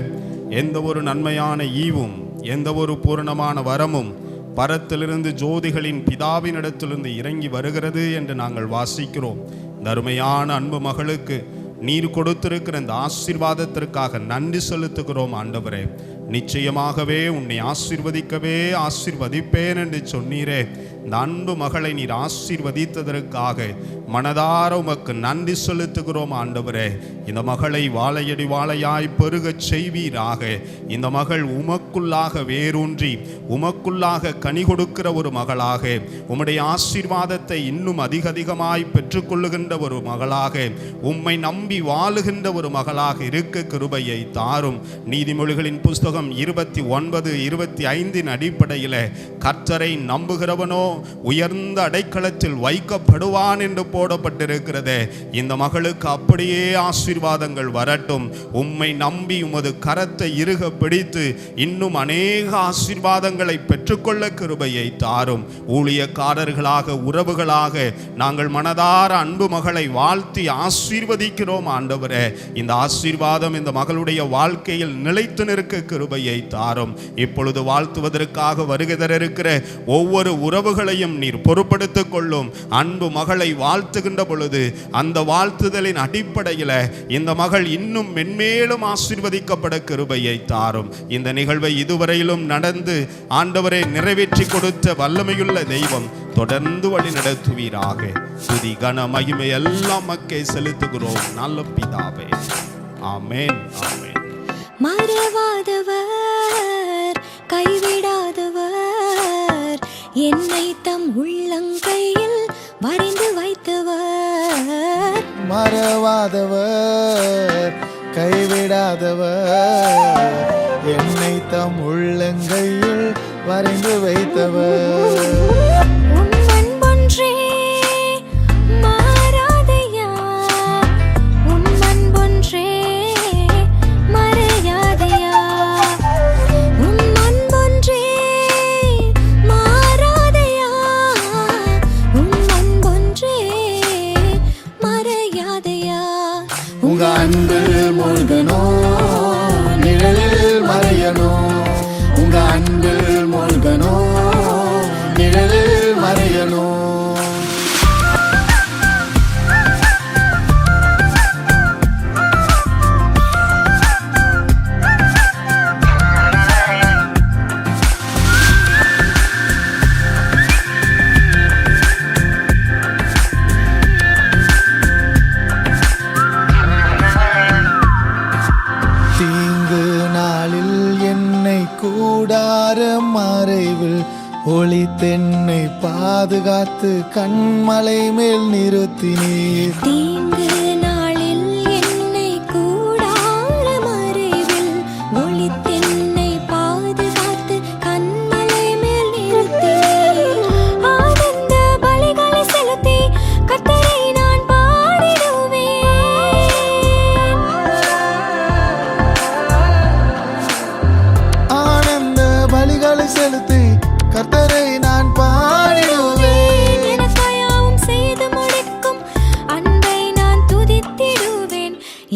எந்த ஒரு நன்மையான ஈவும் எந்த ஒரு பூரணமான வரமும் பரத்திலிருந்து ஜோதிகளின் பிதாவினிடத்திலிருந்து இறங்கி வருகிறது என்று நாங்கள் வாசிக்கிறோம். இந்த அருமையான அன்பு மகளுக்கு நீர் கொடுத்திருக்கிற இந்த ஆசீர்வாதத்திற்காக நன்றி செலுத்துகிறோம். ஆண்டவரே, நிச்சயமாகவே உன்னை ஆசீர்வதிப்பேன் என்று சொன்னீரே. இந்த அன்பு மகளை நீர் ஆசீர்வதித்ததற்காக மனதார உமக்கு நன்றி செலுத்துகிறோம். ஆண்டவரே, இந்த மகளை வாழையடி வாழையாய் பெருகச் செய்வீராக. இந்த மகள் உமக்குள்ளாக வேரூன்றி உமக்குள்ளாக கனி கொடுக்கிற ஒரு மகளாக, உம்முடைய ஆசீர்வாதத்தை இன்னும் அதிகமாய் பெற்றுக்கொள்ளுகின்ற ஒரு மகளாக, உம்மை நம்பி வாழுகின்ற ஒரு மகளாக இருக்க கிருபையை தாரும். நீதிமொழிகளின் புஸ்தகம் 29:25 அடிப்படையில் கர்த்தரை நம்புகிறவனோ உயர்ந்த அடைக்கலத்தில் வைக்கப்படுவான் என்று போடப்பட்டிருக்கிறது. இந்த மகளுக்கு அப்படியே ஆசீர்வாதங்கள் வரட்டும். உம்மை நம்பி உமது கரத்தை இறுக பிடித்து இன்னும் அநேக ஆசீர்வாதங்களை பெற்றுக்கொள்ள கிருபையை தாரும். ஊழியக்காரர்களாக உறவுகளாக நாங்கள் மனதார அன்பு மகளை வாழ்த்தி ஆசீர்வதிக்கிறோம். ஆண்டவரே, இந்த ஆசீர்வாதம் இந்த மகளுடைய வாழ்க்கையில் நிலைத்து நிற்க கிருபையை தாரும். இப்பொழுது வாழ்த்துவதற்காக வருகை தர இருக்கிற ஒவ்வொரு உறவுகளையும் நீர் பொறுப்படுத்திக் கொள்ளும். அன்பு மகளை வாழ்த்துகின்ற பொழுது அந்த வாழ்த்துதலின் அடிப்படையில் இந்த மகள் இன்னும் மென்மேலும் ஆசீர்வதிக்கப்பட கிருபையை தாரும். இந்த நிகழ்வை இதுவரையிலும் நடந்து ஆண்டவரை நிறைவேற்றி கொடுத்த வல்லமையுள்ள தெய்வம் தொடர்ந்து வழி நடத்துவீராக. துதி கன மகிமை எல்லாம் மக்கை செலுத்துகிறோம் நல்ல பிதாவே. ஆமென், ஆமென். மறவாதவர், கைவிடாதவர், என்னை தம் உள்ளங்கையில் வரைந்து வைத்தவர். மறவாதவர், கைவிடாதவர், என்னை தம் உள்ளங்கையில் வரைந்து வைத்தவர். உங்க அன்பில் மூழ்கணும், நிழலில் மறையணும். உங்க அன்பில் மூழ்கணும், நிழலில் மறையணும். மறைவில் ஒளி தென்னை பாதுகாத்து கண்மலை மேல் நிறுத்தினீர். தீங்கு நாளில் என்னை கூடார மறைவில் ஒளி தென்னை பாதுகாத்து கண்மலை மேல் நிறுத்தினீர். ஆனந்த பலிகளை செலுத்தி கர்த்தரை நான் பாடிடுவேன். ஆனந்த பலிகளை செலுத்தி கர்த்தரை நான் பாடிடுவேன். எனக்காயாவும் செய்து முடிக்கும் அன்பை நான் துதித்திடுவேன்.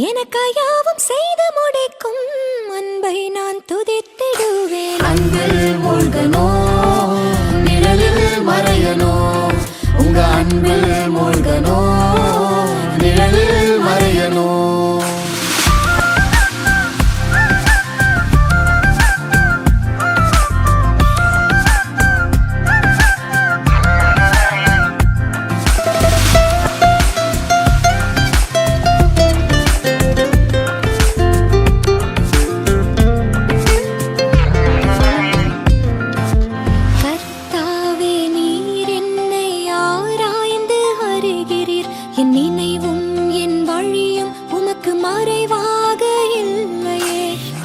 எனக்காயாவும் செய்து முடிக்கும் அன்பை நான் துதித்திடுவேன். அன்பில் மூழ்கணும், நிழலில் மறையணும். உங்க அன்பில் மூழ்கணும், நிழலில் மறையணும்.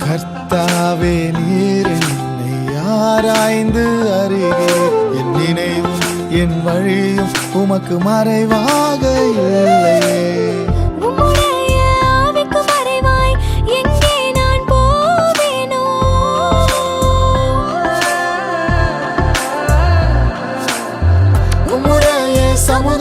கர்த்தாவே, நீர் என்னை ஆராய்ந்து அறிகிறீர். என் நினைவும் என் வழியும் உமக்கு மறைவாக இல்லையே. உம்முடைய ஆவிக்கு மறைவாய் எங்கே நான் போவேனோ? உம்முடைய சமூக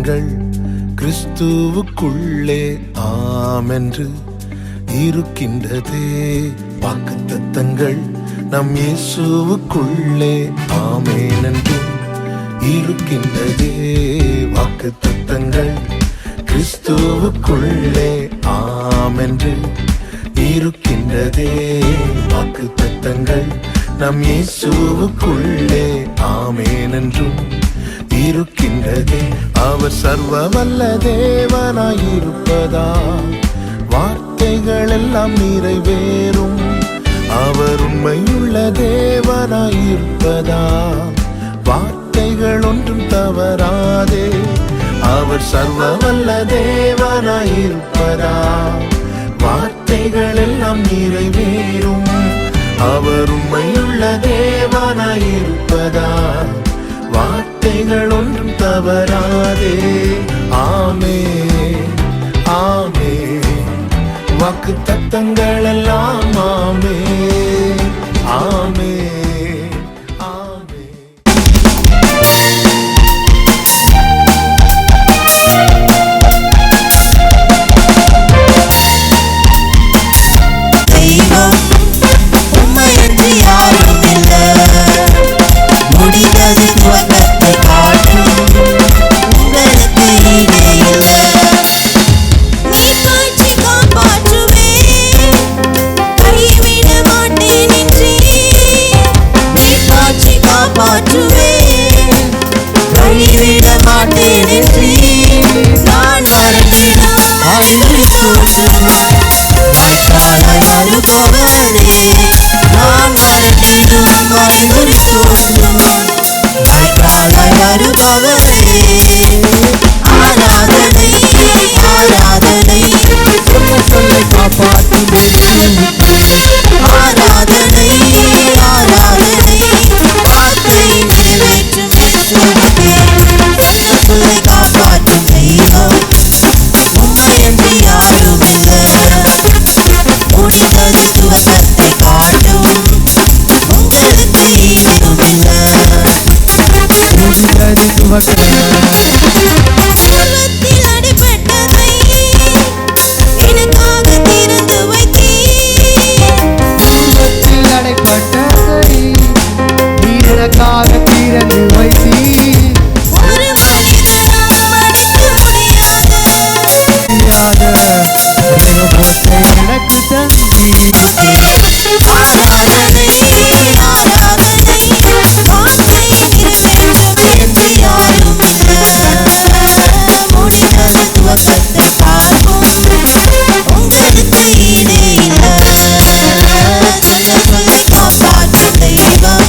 தத்தங்கள் கிறிஸ்துவுக்குள்ளே ஆமென்று இருக்கின்றதே. வாக்கு தத்தங்கள் நம் இயேசுவுக்குள்ளே ஆமென் என்றும் இருக்கின்றதே. வாக்கு தத்தங்கள் கிறிஸ்துவுக்குள்ளே ஆமென்று இருக்கின்றதே. வாக்கு தத்தங்கள் நம் இயேசுவுக்குள்ளே ஆமென் என்றும் இருக்கின்றதே. அவர் சர்வ வல்ல தேவனாயிருப்பதா வார்த்தைகள் எல்லாம் நிறைவேறும். அவர் உண்மையுள்ள தேவனாயிருப்பதா வார்த்தைகள் ஒன்றும் தவறாதே. அவர் சர்வ வல்ல தேவனாயிருப்பதா வார்த்தைகள் எல்லாம் நிறைவேறும். அவர் உண்மையுள்ள தேவனாயிருப்பதா வார்த்தைகள் ஒன்றும் தவறாதே. ஆமென் ஆமென். வாக்கு தத்தங்கள் எல்லாம் ஆமென் ஆமென் ஆமென். தெய்வம் உம்மையன்றி யாரும் இல்லை. முடிந்தது துவக்கத்தை காட்டும் உங்களுக்கு ஈடே இல்லை. நீ காட்சி காப்பாற்றுவே கைவிட மாட்டேன் என்றே. நீ காட்சி காப்பாற்றுவே கைவிட மாட்டேன் என்றே. நான் மறந்திடும் அறிவுரை தோன்றும் வாய்க்காலாய் வருபவரே. நான் மறந்திடும் அறிவுரை தோன்றும் வாய்க்காலாய் வருபவரே. ஆராதனை ஆராதனை சொல்ல சொல்ல காப்பாற்றும் ஆராதனை ஆராதனை வார்த்தை நிறைவேற்றும் இயேசுவுக்கே. சொல்ல சொல்ல காப்பாற்றும் தெய்வம் உம்மையன்றி யாரும் இல்லை. முடிந்தது துவக்கத்தை காட்டும் உங்களுக்கு ஈடும் இல்லை. முடிந்தது பருவத்தில் அடிபட்டதை எனக்காக திறந்து வைத்தீர். துன்பத்தில் அடைப்பட்டதை நீர் எனக்காக திறந்து வைத்தீர். ஒரு மனிதனால் அடைக்க முடியாத தேவபோத்தை எனக்கு தந்தீர். ஆராதனை ஆராதனை வார்த்தை நிறைவேற்றும் என்று யாரும் இல்லை. முடிந்தது துவக்கத்தை பார்ப்போம் உங்களுக்கு ஈடே இல்லை. சொல்ல சொல்ல காப்பாற்றும் தெய்வம்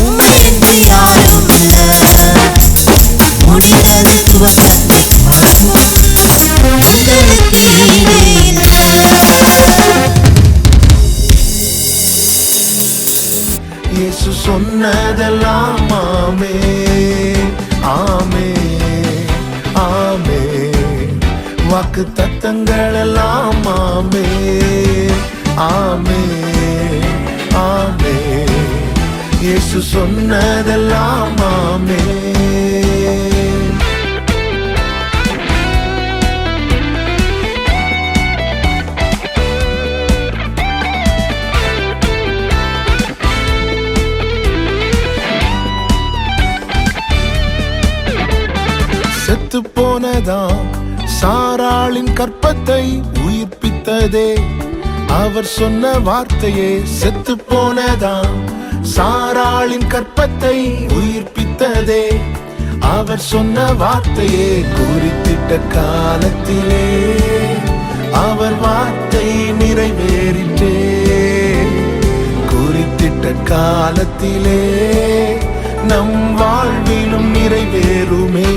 உம்மையன்றி யாரும் இல்லை. முடிந்தது துவக்கத்தை பார்ப்போம் உங்களுக்கு ஈடே இல்லை. இயேசு சொன்னதெல்லாம் ஆமென் ஆமென் ஆமென். வாக்கு தத்தங்கள் எல்லாம் ஆமென் ஆமென் ஆமென். இயேசு சொன்னதெல்லாம் ஆமென். செத்து போனதாம் சாராளின் கற்பத்தை உயிர்ப்பித்ததே. அவர் சொன்ன வார்த்தையே செத்து போனதாம் சாராளின் கற்பத்தை உயிர்ப்பித்ததே. அவர் சொன்ன வார்த்தையே குறித்திட்ட காலத்திலே அவர் வார்த்தை நிறைவேறிற்றே. குறித்திட்ட காலத்திலே நம் வாழ்விலும் நிறைவேறுமே.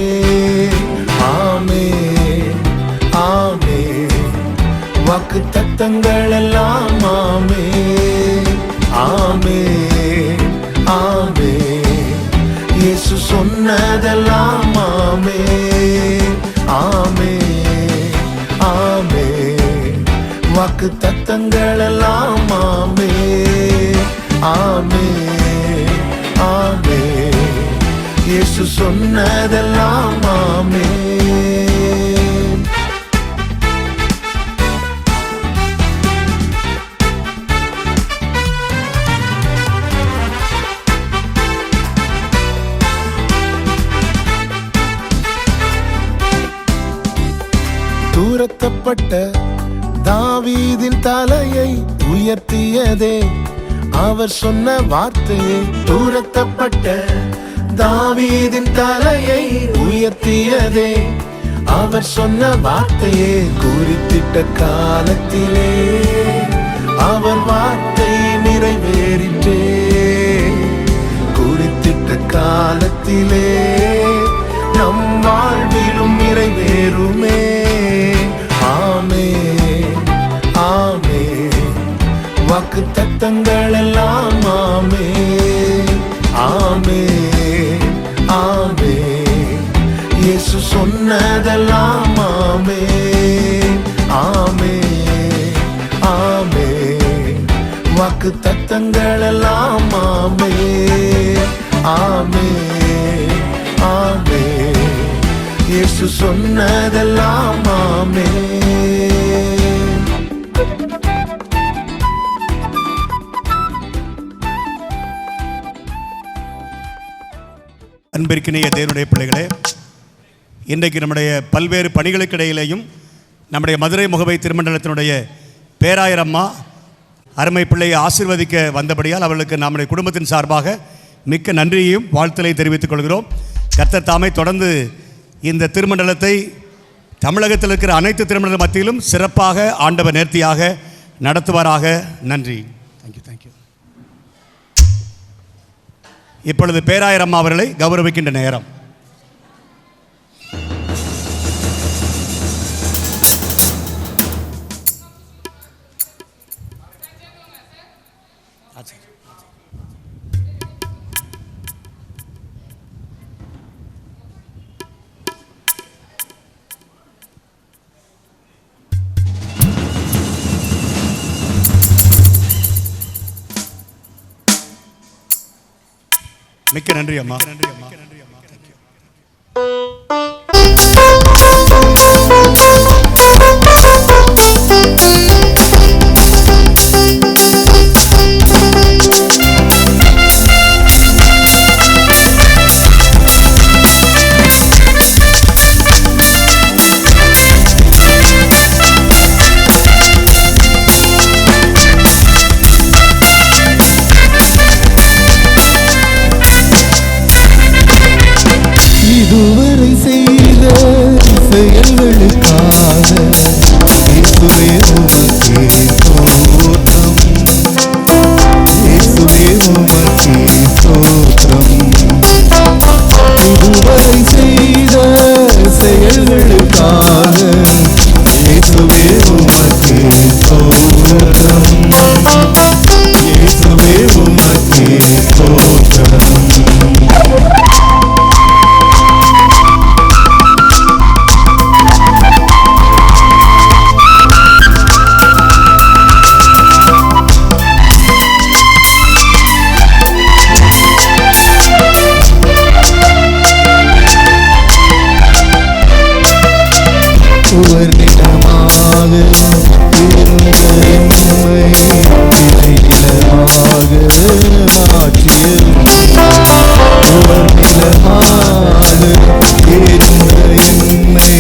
ஆமென் ஆமென். வாக்கு தத்தங்கள் எல்லாம் ஆமென் ஆமென் ஆமென். இயேசு சொன்னதெல்லாம் ஆமென் ஆமென் ஆமென். வாக்கு தத்தங்கள் எல்லாம் ஆமென் ஆமென் ஆமென். இயேசு சொன்னதெல்லாம் ஆமென். தூரத்தப்பட்ட தாவீதின் தலையை உயர்த்தியதே அவர் சொன்ன வார்த்தையை. தூரத்தப்பட்ட தாவீதின் தலையை உயர்த்தியதே அவர் சொன்ன வார்த்தையே. குறித்திட்ட காலத்திலே அவர் வார்த்தை நிறைவேறிற்றே. குறித்திட்ட காலத்திலே நம் வாழ்விலும் நிறைவேறுமே. ஆமென் ஆமென். வாக்கு தத்தங்கள் எல்லாம் ஆமென் ஆமென் ஆமென். இயேசு சொன்னதெல்லாம் ஆமென் ஆமென் ஆமென். வாக்கு தத்தங்கள் எல்லாம் ஆமென் ஆமென் ஆமென். இயேசு சொன்னதெல்லாம் ஆமென். அன்பிற்கினிய தேவனுடைய பிள்ளைகளே, இன்றைக்கு நம்முடைய பல்வேறு பணிகளுக்கு இடையிலேயும் நம்முடைய மதுரை முகவை திருமண்டலத்தினுடைய பேராயர் அம்மா அருமை பிள்ளையை ஆசீர்வதிக்க வந்தபடியால் அவர்களுக்கு நம்முடைய குடும்பத்தின் சார்பாக மிக்க நன்றியையும் வாழ்த்தலை தெரிவித்துக் கொள்கிறோம். கர்த்தர் தாமே தொடர்ந்து இந்த திருமண்டலத்தை தமிழகத்தில் இருக்கிற அனைத்து திருமண்டல மத்தியிலும் சிறப்பாக ஆண்டவர் நேர்த்தியாக நடத்துவாராக. நன்றி. Thank you thank you. இப்பொழுது பேராயர் அம்மா அவர்களை கௌரவிக்கின்ற நேரம். மிக்க நன்றி அம்மா. நன்றி அம்மா. இதுவரை செய்த செயல்களுக்காக இயேசுவே உமக்கே ஸ்தோத்திரம். இயேசுவே உமக்கே ஸ்தோத்திரம். இதுவரை செய்த செயல்களுக்காக இயேசுவே உமக்கே ஸ்தோத்திரம். இயேசுவே உமக்கே ஸ்தோத்திரம். உவர்நிலமாக இருந்த என்னை இலைநிலமாக மாற்றிய. உவர்நிலமாக இருந்த என்னை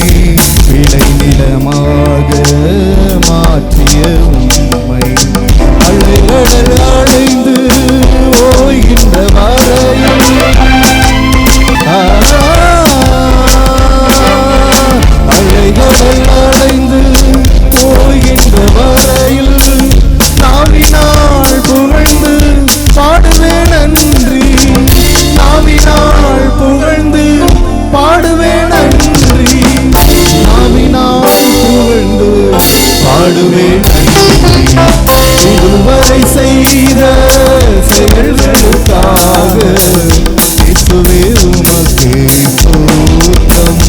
விளைநிலமாக மாற்றிய உம்மை. அலைகடல் அடைந்து ஓய்கின்ற வரையில் அலைகடல் அடைந்து போகின்ற வரையில் நாவினால் புகழ்ந்து பாடுவேன் நன்றி. நாவினால் புகழ்ந்து பாடுவேன் நன்றி. நாவினால் புகழ்ந்து பாடுவேன் நன்றி. இதுவரை செய்த செயல்களுக்காக இயேசுவே உமக்கே ஸ்தோத்திரம்.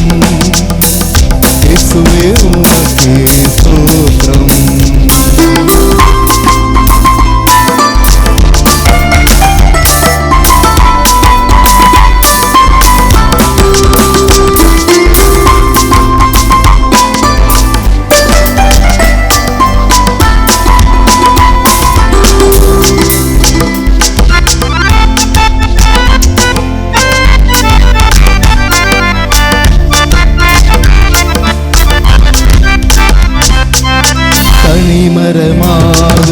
இயேசுவே உமக்கே ஸ்தோத்திரம். கனிமரமாக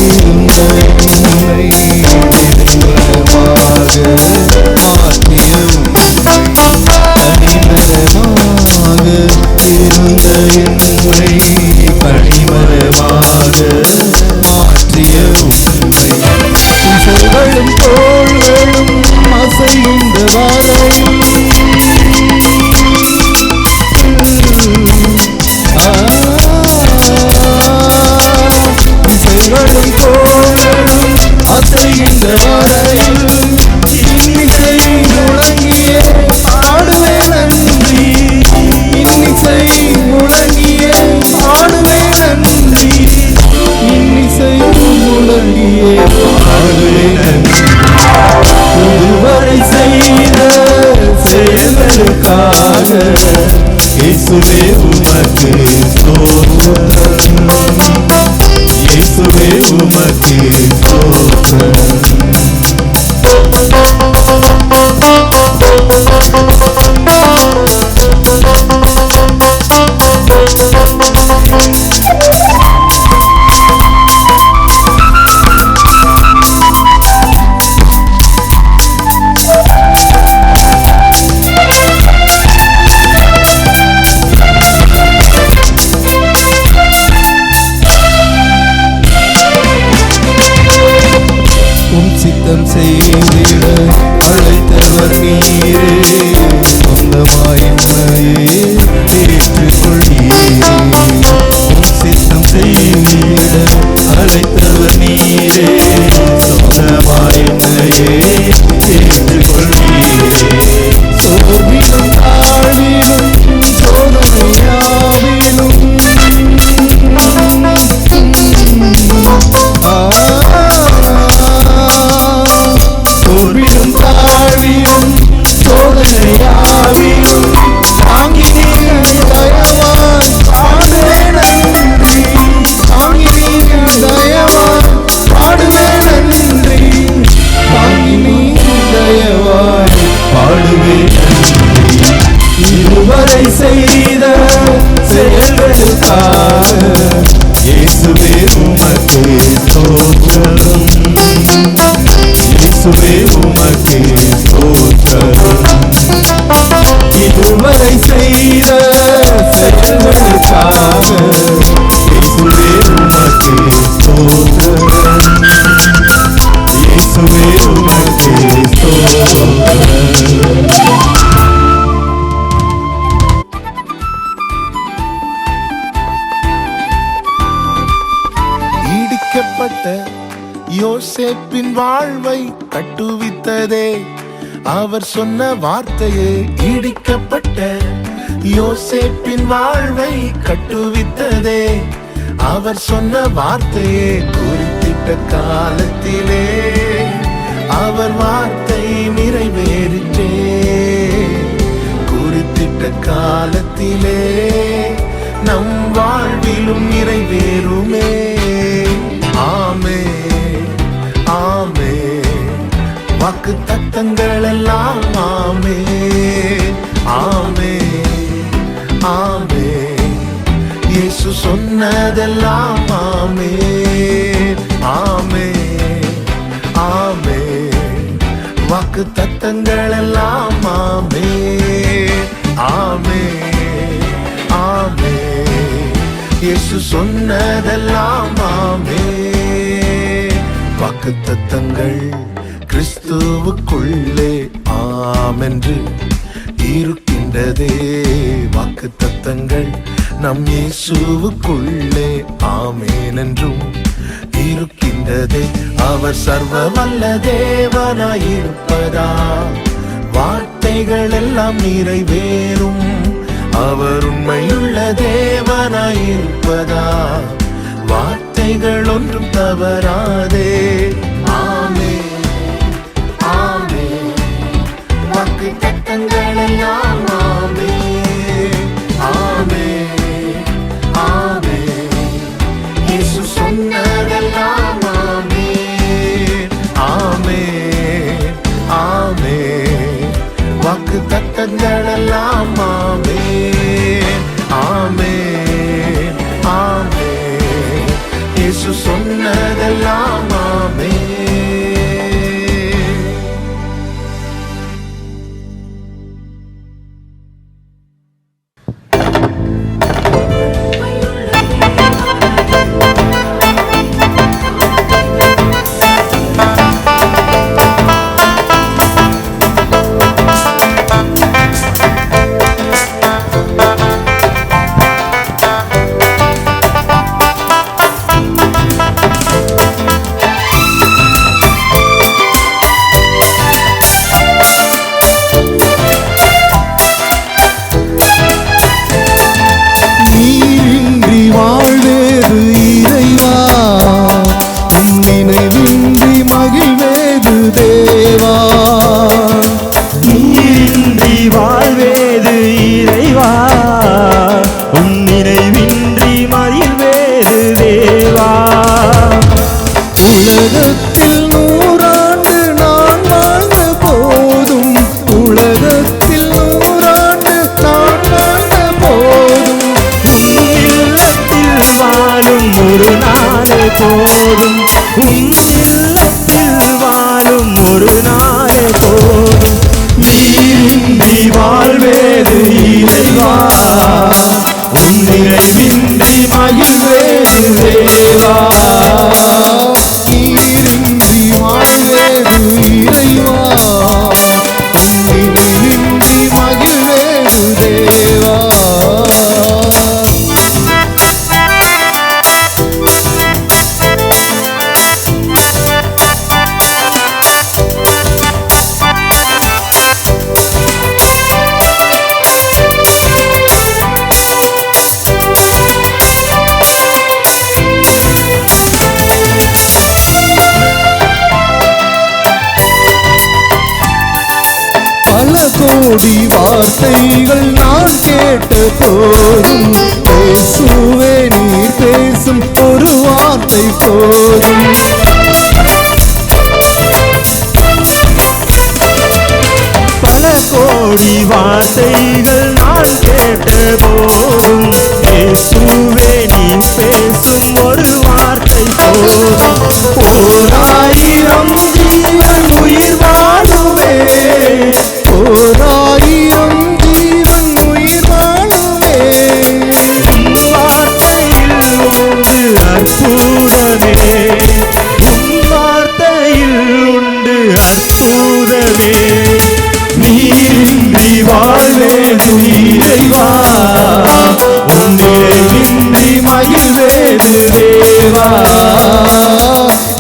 இருந்த என்னை பெருமரமாக மாற்றிய உம்மை, கனிமரமாக இருந்த என்னை கனிமரமாக மாற்றிய உம்மை, திசைகளும் தோள்களும் அசைந்த வரையில் திசைகளும் தோள்களும் அசைகின்ற வரையில் இன்னிசை முழங்கிய ஆடுவே நன்றி, இன்னிசை முழங்கிய ஆடுவே நன்றி, இன்னிசை முழங்கிய ஆடுவே நன்றி. இதுவரை செய்த செயல்களுக்காக இயேசுவே உமக்கு ஸ்தோத்திரம், இயேசுவே உமக்கு ஸ்தோத்திரம். சித்தம் செய்திட அழைத்தவர் நீரே, சொந்தமாய் என்னையே ஏற்றுக்கொள்ளீரே. சித்தம் செய்திட அழைத்தவர் நீரே, சொந்தமாய் என்னையே ஏற்றுக்கொள்ளீரே. சோர்விலும் தாழ்விலும் சோதனையாவிலும் சோர்விலும் தாழ்விலும் சோதனையாவிலும் தாங்கி நீங்கள் தயவாய் பாடுவே நன்றி, தாங்கி நீங்கள் தயவாய் பாடுவே நன்றி, தாங்கி நீங்கள் தயவாய் பாடுவே நன்றி. இதுவரை செய்த செயல்களுக்காக இயேசுவே உமக்கு ஸ்தோத்திரம், இயேசுவே உமக்கு ஸ்தோத்திரம். இதுவரை செய்த செயல்களுக்காக இயேசுவே உமக்கு ஸ்தோத்திரம், இயேசுவே உமக்கு ஸ்தோத்திரம். இடிக்கப்பட்ட யோசேப்பின் வாழ்வை கட்டுவித்ததே அவர் சொன்ன வார்த்தையே. இடிக்கப்பட்ட யோசேப்பின் வாழ்வை கட்டுவித்ததே அவர் சொன்ன வார்த்தையே. குறித்திட்ட காலத்திலே அவர் வார்த்தை நிறைவேறிற்றே, குறித்திட்ட காலத்திலே நம் வாழ்விலும் நிறைவேறுமே. ஆமே ஆமே, வாக்கு தத்தங்கள் எல்லாம் ஆமே ஆமே ஆமே, இயேசு சொன்னதெல்லாம் ஆமே ஆமே ஆமே, வாக்கு தத்தங்கள் எல்லாம் ஆமே ஆமே ஆமே, இயேசு சொன்னதெல்லாம் ஆமே. வாக்குத்தத்தங்கள் கிறிஸ்துவுக்குள்ளே ஆமென்று இருக்கின்றதே. வாக்குத்தத்தங்கள் நம் இயேசுவுக்குள்ளே ஆமென் என்றும் இருக்கின்றதே. அவர் சர்வ வல்ல தேவனாயிருப்பதா வார்த்தைகள் எல்லாம் நிறைவேறும். அவர் உண்மையுள்ள தேவனாயிருப்பதா வார்த்தைகள் ஒன்றும் தவறாதே. ஆமே ஆமே, வாக்கு தத்தங்கள் எல்லாம் ஆமே ஆமே ஆமே, இயேசு சொன்னதெல்லாம் ஆமே ஆமே ஆமே, வாக்கு தத்தங்கள் எல்லாம் ஆமே ஆமே ஆமே, இயேசு சொன்னதெல்லாம் ஆமென். நீரின்றி வாழ்வேது இறைவா, உன் நினைவின்றி மகிழ்வேது தேவா. நீரின்றி வாழ்வேது இறைவா, உன் நினைவின்றி மகிழ்வேது தேவா. உலகத்தில் 100 ஆண்டு நான் வாழ்ந்த போதும், உலகத்தில் 100 ஆண்டு நான் வாழ்ந்த போதும், இல்லத்தில் வாழும் ஒரு நாளே போதும், உன் இல்லத்தில் வாழும் ஒரு நாளே போதும். நீரின்றி வாழ்வேது இறைவா, உன் நினைவின்றி மகிழ்வேது தேவா. நீரின்றி வாழ்வேது இறைவா, உன் நினைவின்றி மகிழ்வேது தேவா. பல கோடி வார்த்தைகள் நான் கேட்ட போதும், பேசுவே நீர் பேசும் ஒரு வார்த்தை போதும். பல கோடி வார்த்தைகள் நான் கேட்ட போதும், இயேசுவே நீ பேசும் ஒரு வார்த்தை போதும். 1000 ஜீவன் உயிர் வாழுமே, 1000 ஜீவன் உயிர் வாழுமே. உன் வார்த்தையில் உண்டு அற்புதமே, உன் வார்த்தையில் உண்டு அற்புதமே. நீரின்றி வாழ்வேது இறைவா, உன் நினைவின்றி மகிழ்வேது தேவா.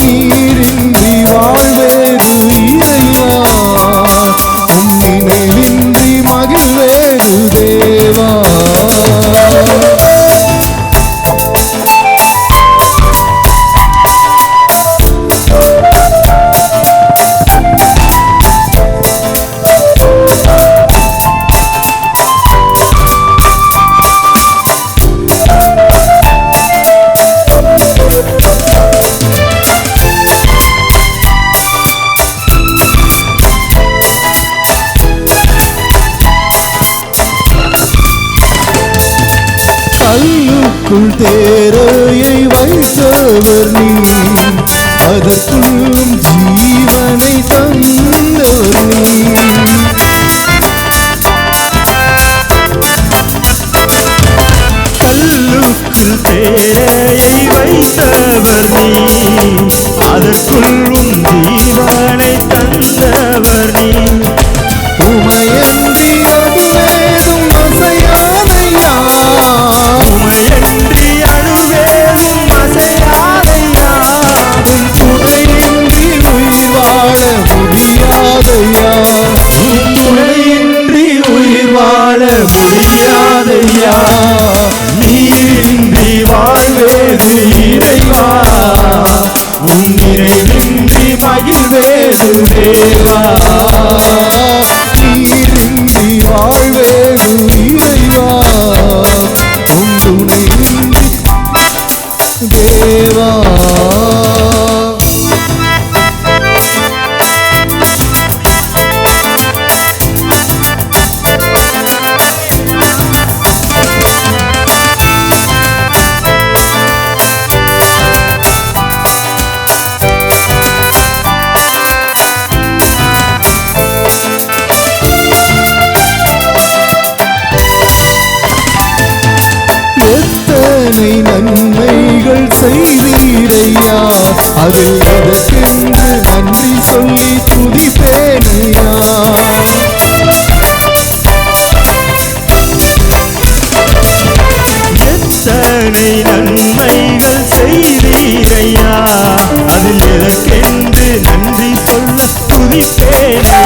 நீரின்றி வாழ்வேது இறைவா, உன் நினைவின்றி மகிழ்வேது தேவா. கல்லுக்குள் தேரையை வைத்தவர் நீ, அதற்குள்ளும் ஜீவனை தந்தவர் நீ. கல்லுக்குள் தேரையை வைத்தவர் நீ, அதற்குள்ளும் ஜீவனை தந்தவர் நீ. உமையன்றி அதுவேதும் அசையாதையா, உமையன்றி அணுவேதும் அசையாதையா. உன் துணையின்றி உயிர் வாழ முடியாதையா, உன் துணையின்றி உயிர் வாழ முடியாதையா. நீரின்றி வாழ்வேது இறைவா, உன் நினைவின்றி மகிழ்வேது தேவா. நீரின்றி வாழ்வேது இறைவா, உன் துணையின்றி தேவா. எத்தனை நன்மைகள் செய்தீரையா, அதில் எதற்கென்று நன்றி சொல்லி துதிப்பேனையா. எத்தனை நன்மைகள் செய்தீரையா, அதில் எதற்கென்று நன்றி சொல்ல துதிப்பேனையா.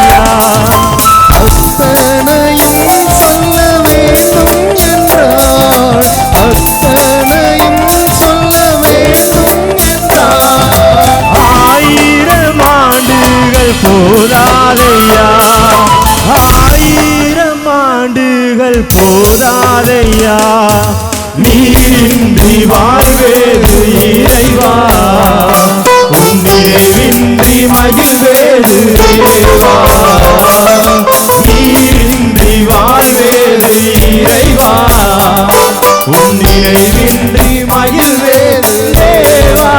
அத்தனையும் சொல்ல வேண்டும் என்றால், அத்தனையும் சொல்ல வேண்டும் என்றால், 1000 ஆண்டுகள் போதாதையா, 1000 ஆண்டுகள் போதாதையா. நீரின்றி வாழ்வேது இறைவா, உன் நினைவின்றி மகிழ்வேது தேவா. நீரின்றி வாழ்வேது இறைவா, உன் நினைவின்றி மகிழ்வேது தேவா.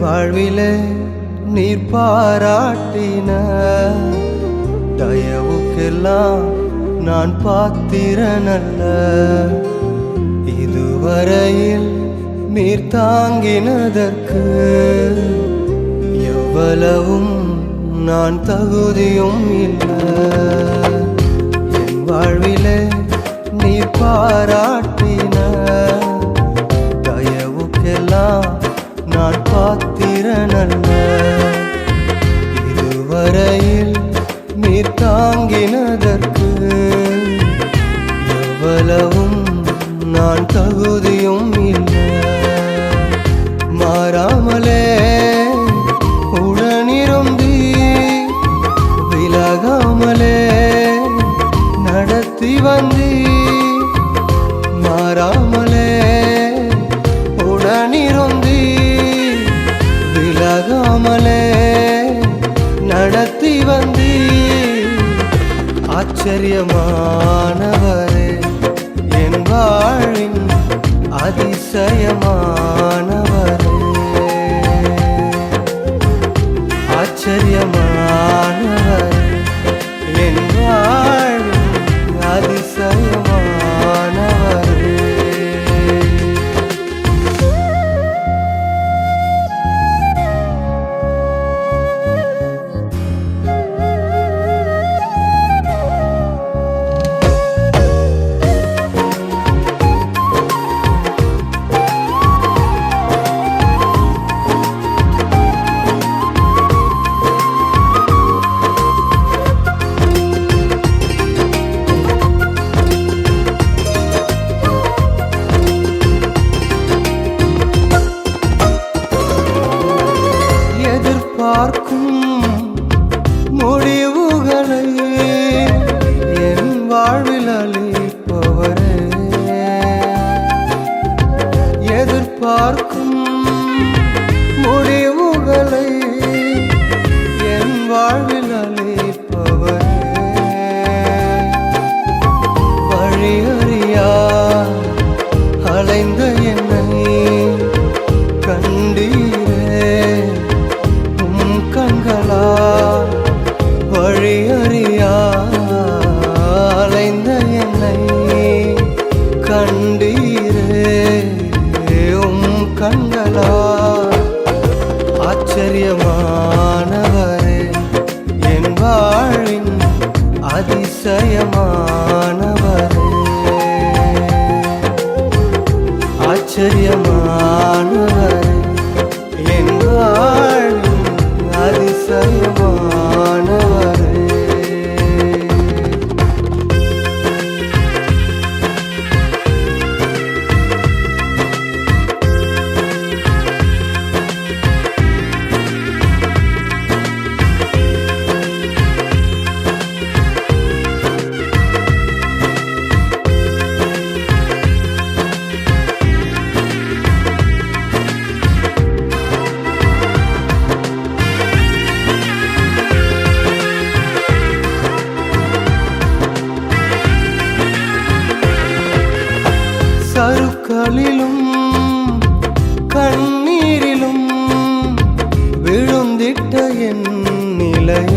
வாழ்விலே நீர் பாராட்டின தயவுக்கெல்லாம் நான் பாத்திரனல்ல. இதுவரையில் நீர் தாங்கினதற்கு எவ்வளவும் நான் தகுதியும் இல்லை. என் வாழ்விலே நீர் பாராட்டின தயவுக்கெல்லாம் நான் பாத்திரனல்ல. இதுவரையில் நீர் தாங்கினதற்கு எவ்வளவும் நான் தகுதியும் இல்லை. மாறாமலே உடனிருந்தி விலகாமலே நடத்தி வந்தி. மாறாமலே உடனிருந்தி விலகாமலே நடத்தி வந்தி. ஆச்சரியமானவரே என் வாழின் அதிசயமானவரே. ஆச்சரியமானவரே என் வாழின் அதிசயமானவரே.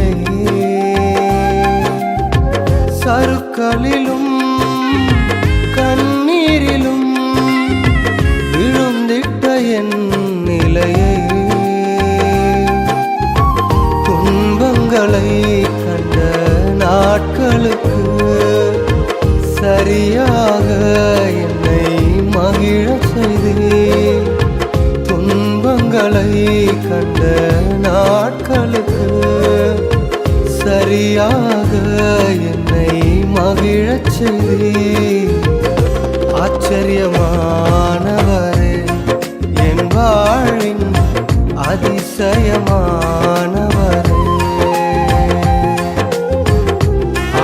நிலையை சறுக்கலிலும் கண்ணீரிலும் விழுந்திட்ட என் நிலையை துன்பங்களை கண்ட நாட்களுக்கு சரியாக என்னை மகிழச் செய்தே. துன்பங்களை கண்ட நாட்களுக்கு சரியாக என்னை மகிழச் செய்தே. ஆச்சரியமானவரே, என் வாழ்வின் அதிசயமானவரே.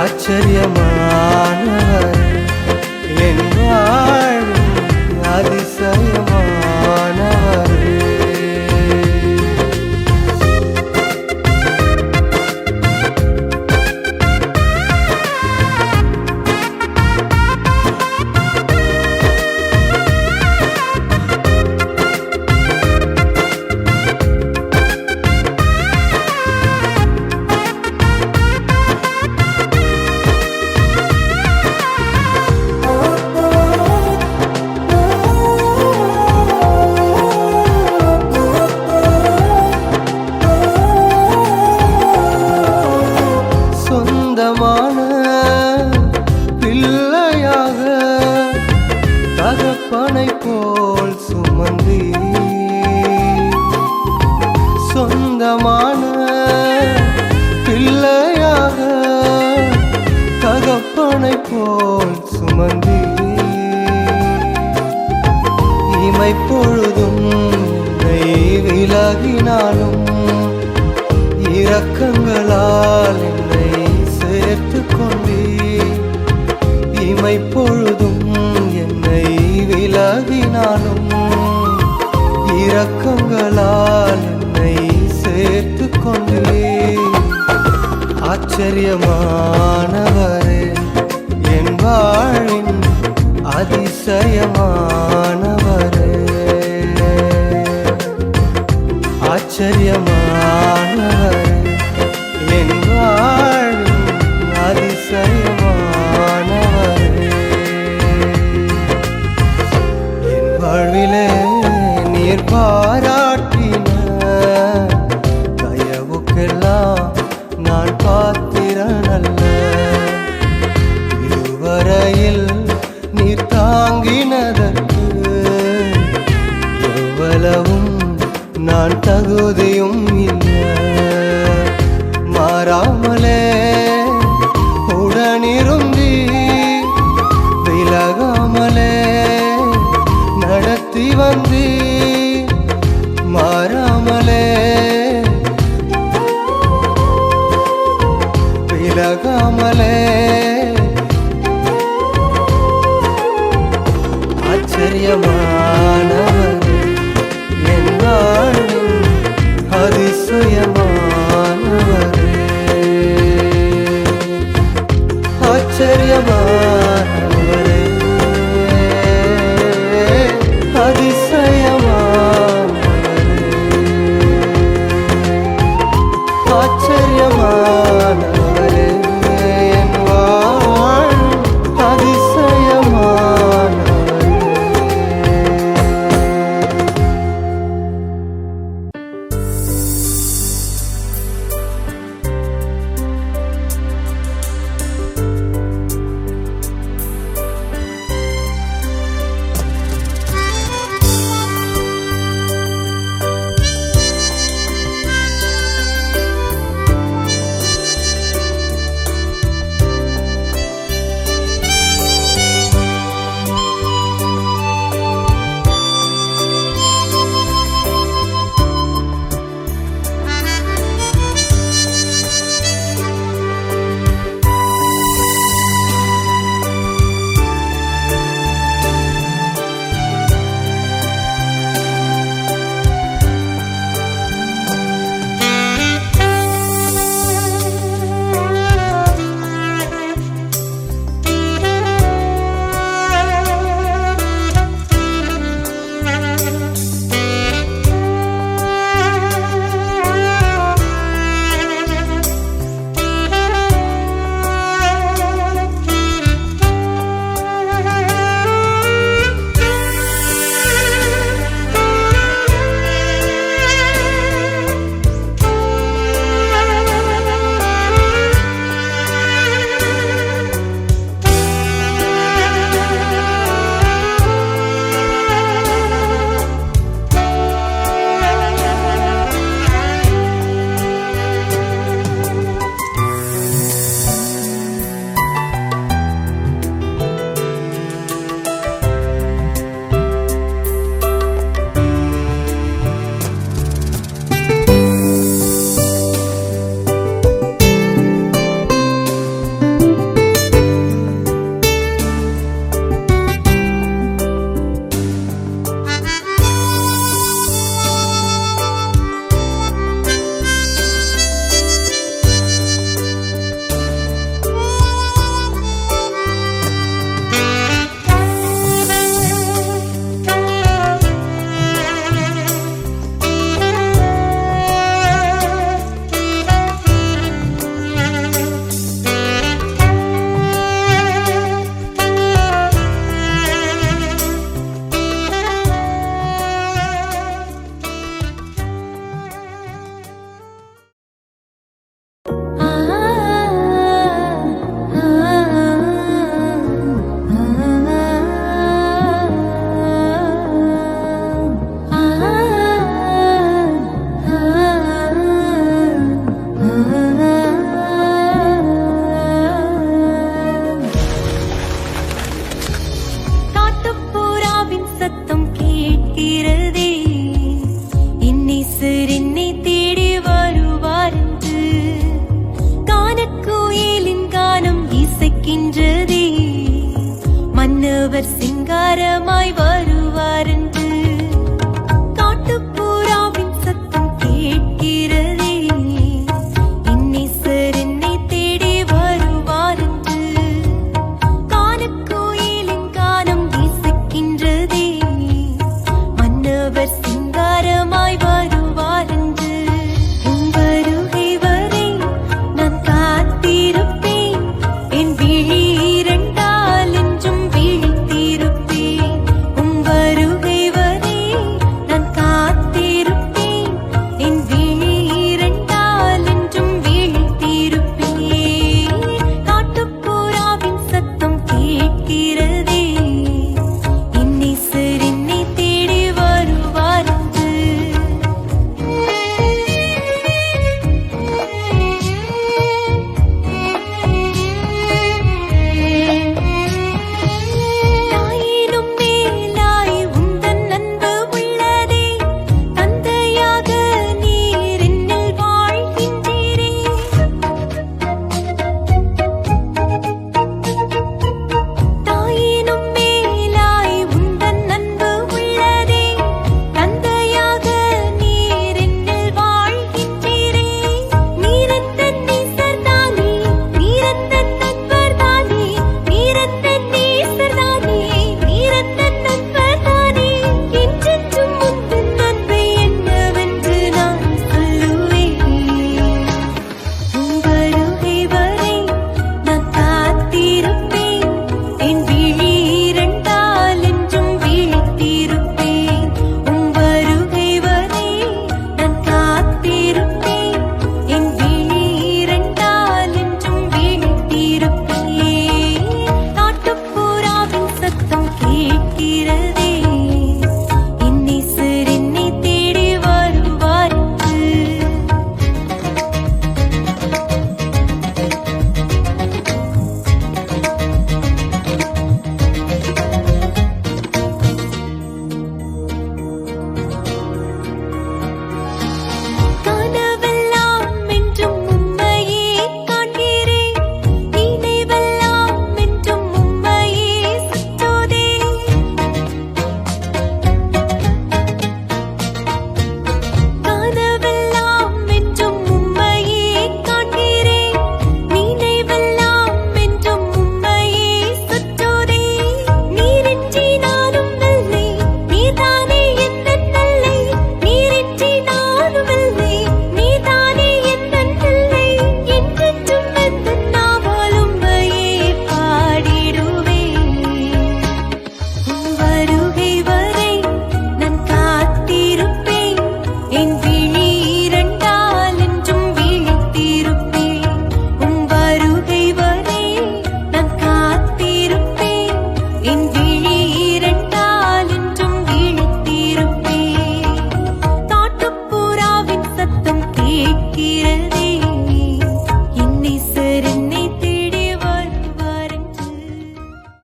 ஆச்சரியமானவரே, என் வாழ்வின் அதிசயமானவரே. சொந்தமான பிள்ளையாக தகப்பனை போல் சுமந்தி. சொந்தமான பிள்ளையாக தகப்பனை போல் சுமந்தி. இமை பொழுதும் என்னை விலகினாலும் இரக்கங்களால் என்னை சேர்த்து கொண்டே. இமை பொழுதும் என்னை விலகினாலும் இரக்கங்களால் என்னை சேர்த்து கொண்டே. ஆச்சரியமானவரே, என் வாழ்வின் அதிசயமானவரே. ஆச்சரியமானவரே, என் வாழ்வின் அதிசயமானவரே. என் வாழ்விலே நீர் பாராட்டின தயவுக்கெல்லாம் நான் பாத்திரனல்ல. இதுவரையில் நீர் தாங்கினதற்கு எவ்வளவும் நான் தகுதியும் இல்லை. மாறாமலே உடனிருந்தி விலகாமலே நடத்தி வந்தி. மாறாமலே விலகாமலே ஆச்சரியமானவரே, என் வாழ்வின் அதிசயமானவரே. ஆச்சரியமானவரே, அதிசயமானவரே. ஆச்சரியமானவரே,